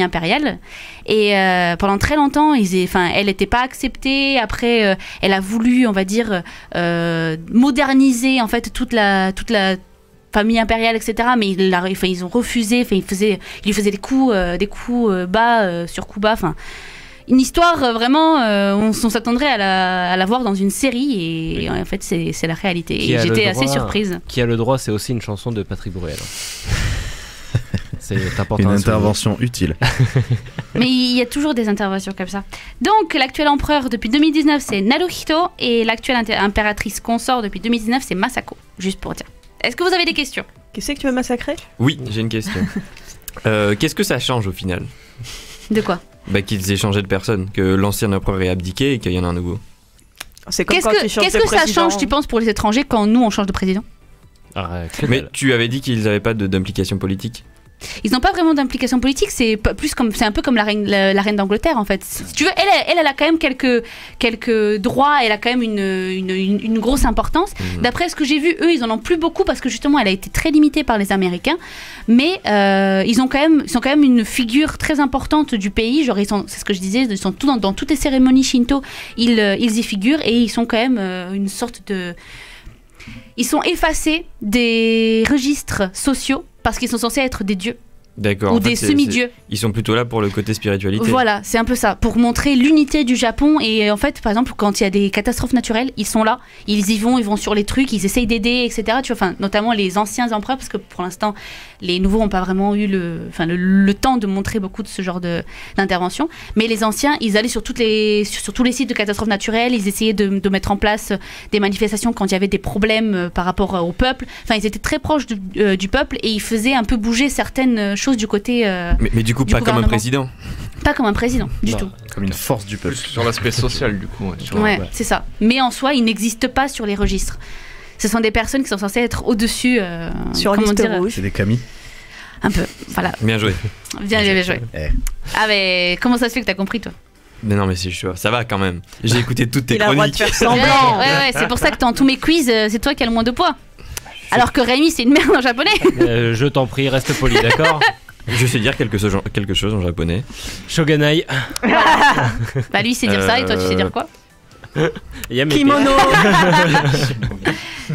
impériale. Et pendant très longtemps, elle n'était pas acceptée. Après, elle a voulu, on va dire, moderniser en fait toute la famille impériale, etc. Mais ils ont refusé. Ils lui faisaient des coups bas sur coups bas. Enfin. Une histoire vraiment, on s'attendrait à la voir dans une série et en fait c'est la réalité. Et j'étais assez surprise. Qui a le droit, c'est aussi une chanson de Patrick Bruel. C'est important. Une à souligner. intervention utile. Mais il y a toujours des interventions comme ça. Donc, l'actuel empereur depuis 2019, c'est Naruhito. Et l'actuelle impératrice consort depuis 2019, c'est Masako. Juste pour dire. Est-ce que vous avez des questions? Qui c'est que tu veux massacrer? Oui, j'ai une question. Qu'est-ce que ça change au final? De quoi? Bah, qu'ils aient changé de personne, que l'ancien empereur ait abdiqué et qu'il y en a un nouveau. C'est comme Qu'est-ce quand que, tu changes qu'est-ce de que ça président. change, tu penses, pour les étrangers quand nous, on change de président? Mais tu avais dit qu'ils n'avaient pas d'implication politique. Ils n'ont pas vraiment d'implication politique, c'est un peu comme la reine d'Angleterre en fait. Si tu veux, elle a quand même quelques droits, elle a quand même une grosse importance. D'après ce que j'ai vu, eux, ils en ont plus beaucoup parce que justement, elle a été très limitée par les Américains. Mais ils sont quand même une figure très importante du pays. Genre, c'est ce que je disais, ils sont dans toutes les cérémonies Shinto, ils y figurent et ils sont quand même une sorte de... Ils sont effacés des registres sociaux parce qu'ils sont censés être des dieux. D'accord. Ou en fait, des semi-dieux. Ils sont plutôt là pour le côté spiritualité. Voilà, c'est un peu ça, pour montrer l'unité du Japon. Et en fait, par exemple, quand il y a des catastrophes naturelles, ils sont là, ils y vont, ils vont sur les trucs, ils essayent d'aider, etc. Tu vois, enfin, notamment les anciens empereurs, parce que pour l'instant, les nouveaux n'ont pas vraiment eu le temps de montrer beaucoup de ce genre d'intervention. Mais les anciens, ils allaient sur tous les sites de catastrophes naturelles, ils essayaient de mettre en place des manifestations quand il y avait des problèmes par rapport au peuple. Enfin, ils étaient très proches du peuple et ils faisaient un peu bouger certaines choses du côté mais du coup, pas comme un président. Pas comme un président, du tout. Comme une force du peuple. Sur l'aspect social, du coup. Ouais, c'est ça. Mais en soi, ils n'existent pas sur les registres. Ce sont des personnes qui sont censées être au-dessus. Sur comment liste dire, rouge. C'est des camis. Un peu, voilà. Bien joué. Bien joué. Ah, mais comment ça se fait que t'as compris, toi? Mais non, mais ça va quand même. J'ai écouté toutes tes chroniques. Ouais, c'est pour ça que dans tous mes quiz, c'est toi qui as le moins de poids. Alors que Rémi, c'est une merde en japonais. Je t'en prie, reste poli, d'accord? Je sais dire quelque chose en japonais. Shogunai. Bah lui, il sait dire ça et toi, tu sais dire quoi? Kimono.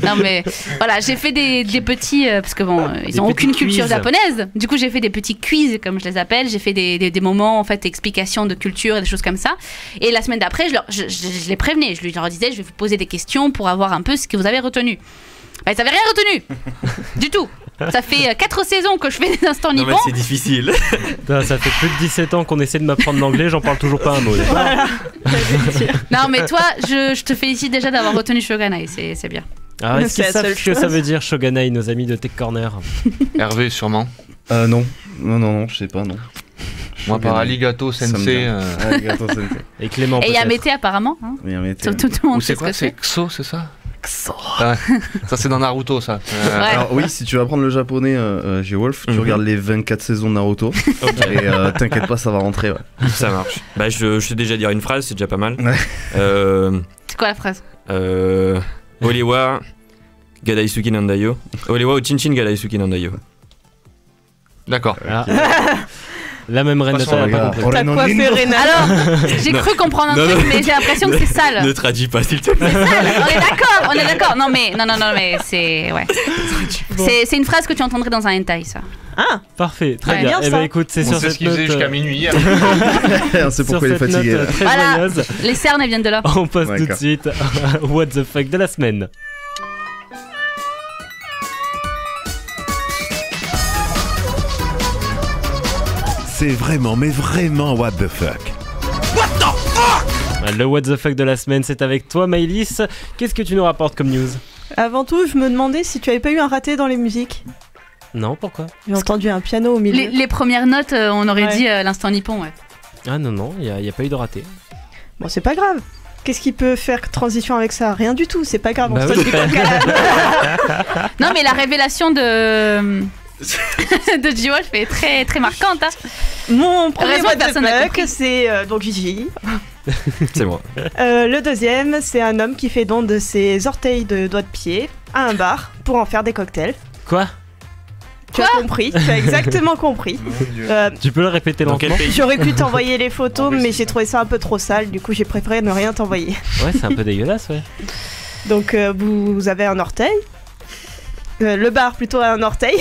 Non mais voilà, j'ai fait des petits parce que bon, ils ont aucune culture japonaise. Du coup, j'ai fait des petits quiz comme je les appelle. J'ai fait des moments en fait explications de culture et des choses comme ça. Et la semaine d'après, je les prévenais. Je leur disais, je vais vous poser des questions pour avoir un peu ce que vous avez retenu. Bah, ils n'avaient rien retenu du tout. Ça fait 4 saisons que je fais des instants nippons. Non mais c'est difficile. Putain, ça fait plus de 17 ans qu'on essaie de m'apprendre l'anglais, j'en parle toujours pas un mot. Voilà. Non mais toi, je te félicite déjà d'avoir retenu Shogunai, c'est bien. Ah, est-ce qu'ils savent ce que ça veut dire Shogunai, nos amis de Tech Corner? Hervé, sûrement. Non, je sais pas, non. Moi, par Aligato Sensei. Aligato Sensei. Et Clément. Et il y a Mété apparemment. Hein. Oui, Mété. Tout le monde Ou sait c'est ce quoi? que C'est Xo, c'est ça? Xo. Ouais. Ça, c'est dans Naruto, ça. Alors, oui, si tu veux apprendre le japonais, G-Wolf, tu regardes les 24 saisons de Naruto. Et t'inquiète pas, ça va rentrer. Ouais. Ça marche. Bah, je sais déjà dire une phrase, c'est déjà pas mal. Ouais. C'est quoi la phrase? Olewa Gadaisuki Nandayo. Olewa o Chinchin Gadaisuki Nandayo. D'accord. Ah. La même reine T'as coiffé Renan. Alors, j'ai cru comprendre un truc, mais j'ai l'impression que c'est sale. Ne traduis pas, s'il te plaît. On est d'accord. Non mais c'est ouais. C'est une phrase que tu entendrais dans un hentai, ça. Ah, parfait, très Ouais, bien. bien Eh ben ça. écoute, c'est sur C'est ce cette qu'il faisait note. jusqu'à minuit hier. C'est pourquoi il est fatigué. Là. Très Voilà, joyeuse. les cernes elles viennent de là. On passe tout de D'accord. suite à What the fuck de la semaine. C'est vraiment, mais vraiment what the fuck. Le What the fuck de la semaine, c'est avec toi, Maëlys. Qu'est-ce que tu nous rapportes comme news? Avant tout, je me demandais si tu avais pas eu un raté dans les musiques. Non, pourquoi? J'ai entendu un piano au milieu. Les premières notes, on aurait Ouais. dit l'instant nippon, ouais. Ah non, il y a pas eu de raté. Bon, c'est pas grave. Qu'est-ce qui peut faire transition avec ça? Rien du tout, c'est pas grave. Bah on se oui, pose des questions. Non mais la révélation de G-Wolf est très très marquante. Hein. Mon premier Heureusement what que the personne n'a fuck, compris. c'est donc Gigi. C'est moi. Le deuxième, c'est un homme qui fait don de ses orteils de doigts de pied à un bar pour en faire des cocktails. Quoi? Tu as compris, tu as exactement compris. Tu peux le répéter Dans quel lentement? pays? J'aurais pu t'envoyer les photos, mais j'ai trouvé ça un peu trop sale, du coup j'ai préféré ne rien t'envoyer. Ouais, c'est un peu dégueulasse, ouais. Donc vous avez un orteil, le bar plutôt a un orteil,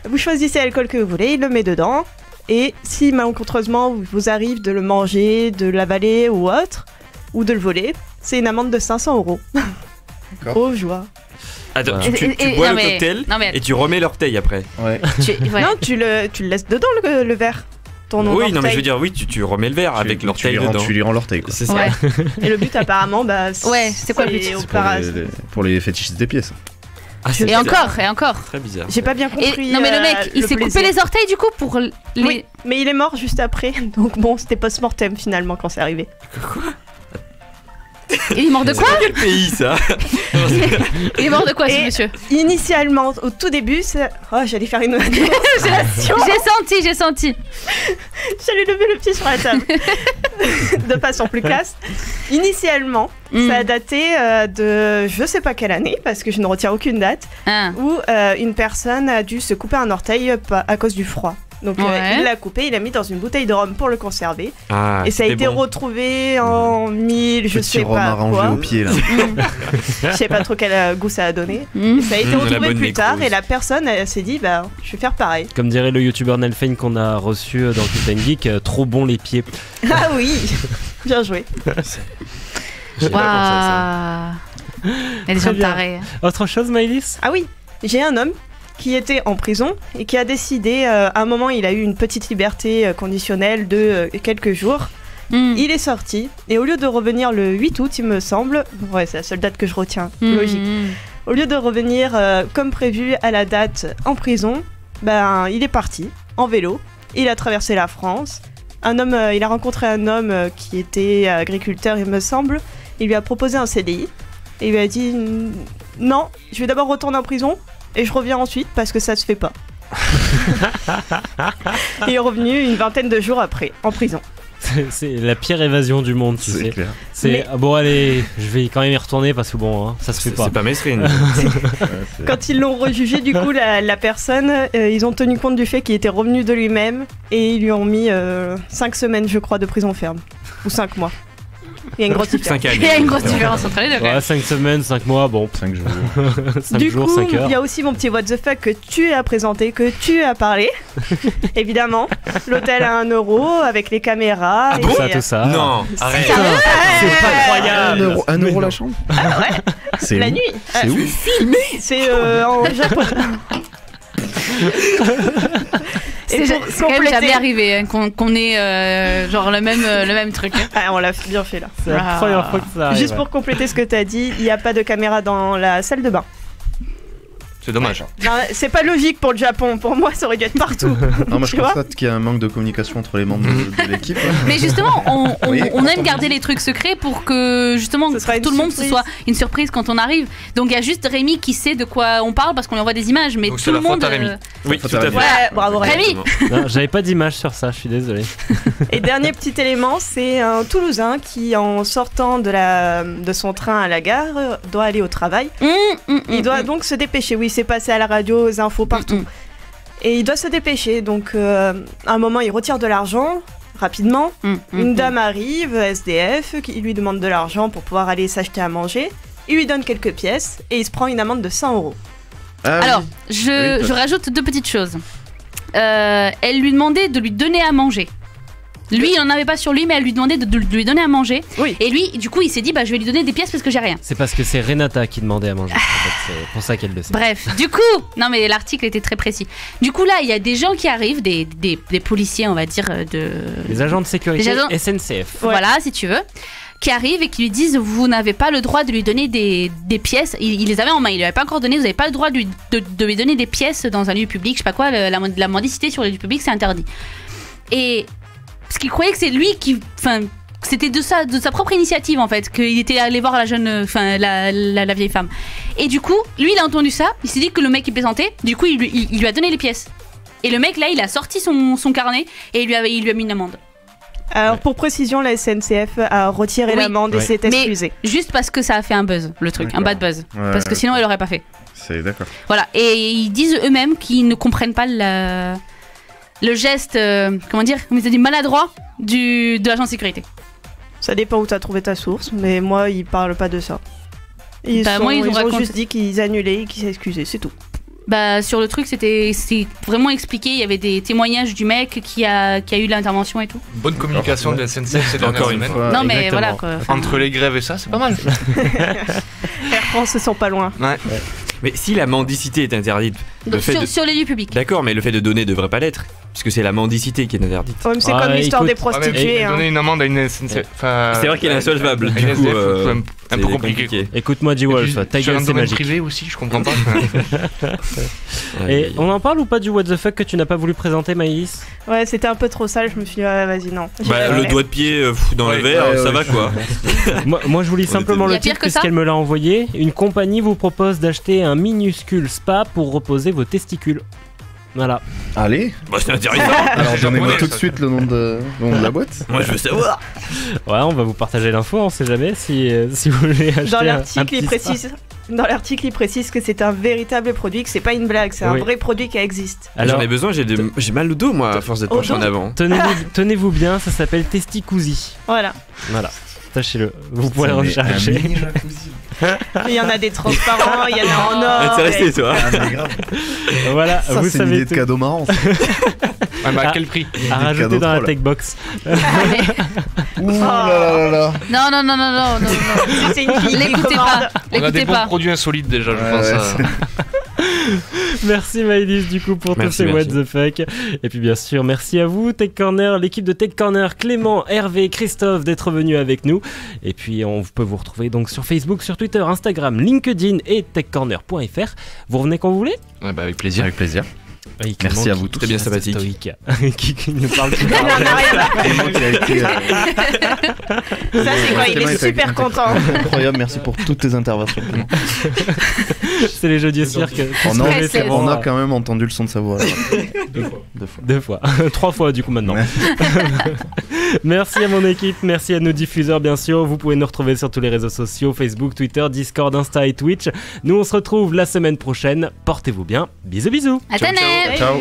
vous choisissez l'alcool que vous voulez, il le met dedans, et si malencontreusement vous arrive de le manger, de l'avaler ou autre, ou de le voler, c'est une amende de 500 €. D'accord. Oh joie. Attends, Voilà. tu Et- bois non, le mais- cocktail non, mais- et tu remets l'orteil après. Ouais. Ouais. Non, tu le laisses dedans le verre. Ton Oui, non, mais orteil. je veux dire, oui, tu remets le verre avec l'orteil dedans. Tu lui rends l'orteil, quoi. C'est ça. Ouais. Et le but, apparemment, bah. Ouais, c'est quoi le but au C'est pour les fétichistes des pièces. Ah, c'est Et encore. très bizarre. J'ai pas bien compris. Non mais le mec, il s'est coupé plaisir. les orteils du coup pour les. Oui, mais il est mort juste après. Donc bon, c'était post-mortem finalement quand c'est arrivé. Il est mort de quoi Quel pays ça? Il est mort de quoi ce Et monsieur? Initialement, au tout début, c'est. Oh, j'allais faire une annonce. J'ai senti. J'allais lever le pied sur la table. De façon plus classe. Initialement, ça a daté de je sais pas quelle année, parce que je ne retiens aucune date, où une personne a dû se couper un orteil à cause du froid. Donc Ouais. il l'a coupé, il l'a mis dans une bouteille de rhum pour le conserver. Ah, et ça a c'était été bon. retrouvé en 1000, je Petit sais rhum pas arrangé quoi. au pied, là. Je sais pas trop quel goût ça a donné. Et ça a été La retrouvé bonne plus tard nécrose. et la personne elle s'est dit bah je vais faire pareil. Comme dirait le youtubeur Nelfane qu'on a reçu dans Culten Geek, trop bon les pieds. Ah oui, bien joué. Waouh. Il y a des Très gens bien. tarés. Autre chose, Maëlys? Ah oui, j'ai un homme qui était en prison et qui a décidé, à un moment il a eu une petite liberté conditionnelle de quelques jours. Il est sorti et au lieu de revenir le 8 août il me semble, ouais c'est la seule date que je retiens, logique. Au lieu de revenir comme prévu à la date en prison, ben il est parti en vélo, il a traversé la France. Il a rencontré un homme qui était agriculteur il me semble, il lui a proposé un CDI et il lui a dit non, je vais d'abord retourner en prison et je reviens ensuite parce que ça se fait pas. Il est revenu une vingtaine de jours après en prison. C'est la pire évasion du monde, tu sais. clair. C'est Mais- ah bon allez, je vais quand même y retourner parce que bon, hein, ça se fait pas. C'est pas Mesrine. Quand ils l'ont rejugé, du coup, la personne, ils ont tenu compte du fait qu'il était revenu de lui-même et ils lui ont mis 5 semaines, je crois, de prison ferme. Ou 5 mois. Il y a une grosse différence. Il y a une grosse différence entre les deux. quand Ouais, même. 5 semaines, 5 mois, bon. 5 jours. 5 Du jours, coup, 5 il heures. y a aussi mon petit what the fuck que tu as présenté, que tu as parlé. Évidemment, l'hôtel à 1 euro avec les caméras. Ah et- bon Tout ça. Non, arrête. C'est pas croyable. 1 euro la chambre. Ah ouais, C'est la où nuit. C'est où C'est en Japon. Et C'est pour c'est quand même compléter- jamais arrivé hein, qu'on ait genre le même truc. hein. Ah, on l'a bien fait là. C'est la première fois que ça arrive. Juste pour compléter ce que tu as dit, il n'y a pas de caméra dans la salle de bain. C'est dommage. Non, c'est pas logique pour le Japon. Pour moi, ça aurait dû être partout. Non, moi je Tu vois constate qu'il y a un manque de communication entre les membres de l'équipe. Mais justement, Oui, on quand aime on garder les trucs secrets pour que justement Ce sera pour une tout le monde ce surprise. soit une surprise quand on arrive. Donc il y a juste Rémi qui sait de quoi on parle parce qu'on lui envoie des images, mais Donc tout c'est le la faute monde. à Rémi. Oui, tout à fait. Ouais, bravo Rémi. Rémi. Non, j'avais pas d'image sur ça, je suis désolé. Et dernier petit élément, c'est un Toulousain qui, en sortant de son train à la gare, doit aller au travail. Il doit donc se dépêcher. Oui, c'est passé à la radio, aux infos partout. Et il doit se dépêcher. Donc, à un moment, il retire de l'argent rapidement. Une dame arrive, SDF, qui lui demande de l'argent pour pouvoir aller s'acheter à manger. Il lui donne quelques pièces et il se prend une amende de 100 euros. Alors, je rajoute 2 petites choses. Elle lui demandait de lui donner à manger. Lui, il en avait pas sur lui, mais elle lui demandait de lui donner à manger. Et lui, du coup, il s'est dit, bah, je vais lui donner des pièces parce que j'ai rien. C'est parce que c'est Renata qui demandait à manger. En fait, c'est pour ça qu'elle le sait. Bref, du coup, non mais l'article était très précis. Du coup là, il y a des gens qui arrivent, des policiers, on va dire, Les agents de sécurité Les agents- SNCF. voilà, si tu veux, qui arrivent et qui lui disent, vous n'avez pas le droit de lui donner des pièces. Il les avait en main, il lui avait pas encore donné. Vous n'avez pas le droit de lui donner des pièces dans un lieu public. Je sais pas quoi, la mendicité sur les lieux publics, c'est interdit. Et parce qu'il croyait que c'est lui qui, enfin, c'était de sa propre initiative en fait, qu'il était allé voir la jeune, enfin la vieille femme. Et du coup, lui il a entendu ça, il s'est dit que le mec il plaisantait, du coup il lui a donné les pièces. Et le mec là, il a sorti son carnet et il lui a mis une amende. Alors, pour précision, la SNCF a retiré Oui. l'amende et s'est Mais excusée. juste parce que ça a fait un buzz, le truc, un bad buzz. Ouais, Parce que sinon, il aurait pas fait. C'est d'accord. Voilà, et ils disent eux-mêmes qu'ils ne comprennent pas le geste, comment ils ont dit, maladroit de l'agent de sécurité. Ça dépend où tu as trouvé ta source, mais moi, ils parlent pas de ça. Ils ont raconté- juste dit qu'ils annulaient et qu'ils s'excusaient, c'est tout. Bah, sur le truc, c'est vraiment expliqué. Il y avait des témoignaires du mec qui a eu l'intervention et tout. Bonne communication de la SNCF ces dernières Encore une semaines. fois. Non, mais voilà quoi. Enfin, Entre les grèves et ça, c'est pas mal. Air France, ils sont pas loin. Ouais. Mais si la mendicité est interdite, Donc, sur les lieux publics. D'accord, mais le fait de donner devrait pas l'être, puisque c'est la mendicité qui est interdite. Ouais, mais c'est comme l'histoire des prostituées. hein. Donner une amende à une SNCF. C'est vrai qu'elle est insolvable. Du coup, un peu compliqué. Écoute-moi, G-Wolf, ta gueule, c'est magique. Privé aussi, je comprends pas. Et on en parle ou pas du what the fuck que tu n'as pas voulu présenter, Maïs? Ouais, c'était un peu trop sale, je me suis dit, vas-y, non. Le doigt de pied dans le verre, ça va quoi. Moi, je vous lis simplement le titre puisqu'elle me l'a envoyé. Une compagnie vous propose d'acheter un minuscule spa pour reposer vos testicules. Voilà. Allez. Bah, c'est intéressant. Alors donnez-moi tout de suite le nom de la boîte. Moi je veux savoir. Ouais, on va vous partager l'info, on sait jamais si vous voulez acheter Dans l'article, un petit Dans l'article, il précise que c'est un véritable produit, que c'est pas une blague, c'est un vrai produit qui existe. J'en ai besoin, j'ai mal au dos moi à force d'être penché en avant. Tenez-vous bien, ça s'appelle Testicousi. Voilà. Sachez-le, vous pourrez le rechercher. Il y en a des transparents, il y en a en or. Intéressé toi. Voilà, ça, vous c'est savez une idée de cadeau marrant. Mais à quel prix? À rajouter dans la tech box. Ouh là là. Non. C'est une fille. L'écoutez pas. On a des bons produits insolites déjà, je pense. Merci Maëlys du coup pour tous ces what the fuck. Et puis bien sûr merci à vous Tech Corner, l'équipe de Tech Corner, Clément, Hervé, Christophe d'être venus avec nous. Et puis on peut vous retrouver donc sur Facebook, sur Twitter, Instagram, LinkedIn et techcorner.fr. Vous revenez quand vous voulez? Ouais, bah avec plaisir. Avec plaisir. Oui, merci à vous tous. Très bien sympathique. qui nous parle tout Ça, c'est quoi? Il est super content. Incroyable, merci pour toutes tes interventions. C'est les jeux du cirque. On a quand même entendu le son de sa voix. Deux fois. 3 fois du coup maintenant. Merci à mon équipe, merci à nos diffuseurs bien sûr. Vous pouvez nous retrouver sur tous les réseaux sociaux, Facebook, Twitter, Discord, Insta et Twitch. Nous on se retrouve la semaine prochaine. Portez-vous bien. Bisous bisous. À ciao.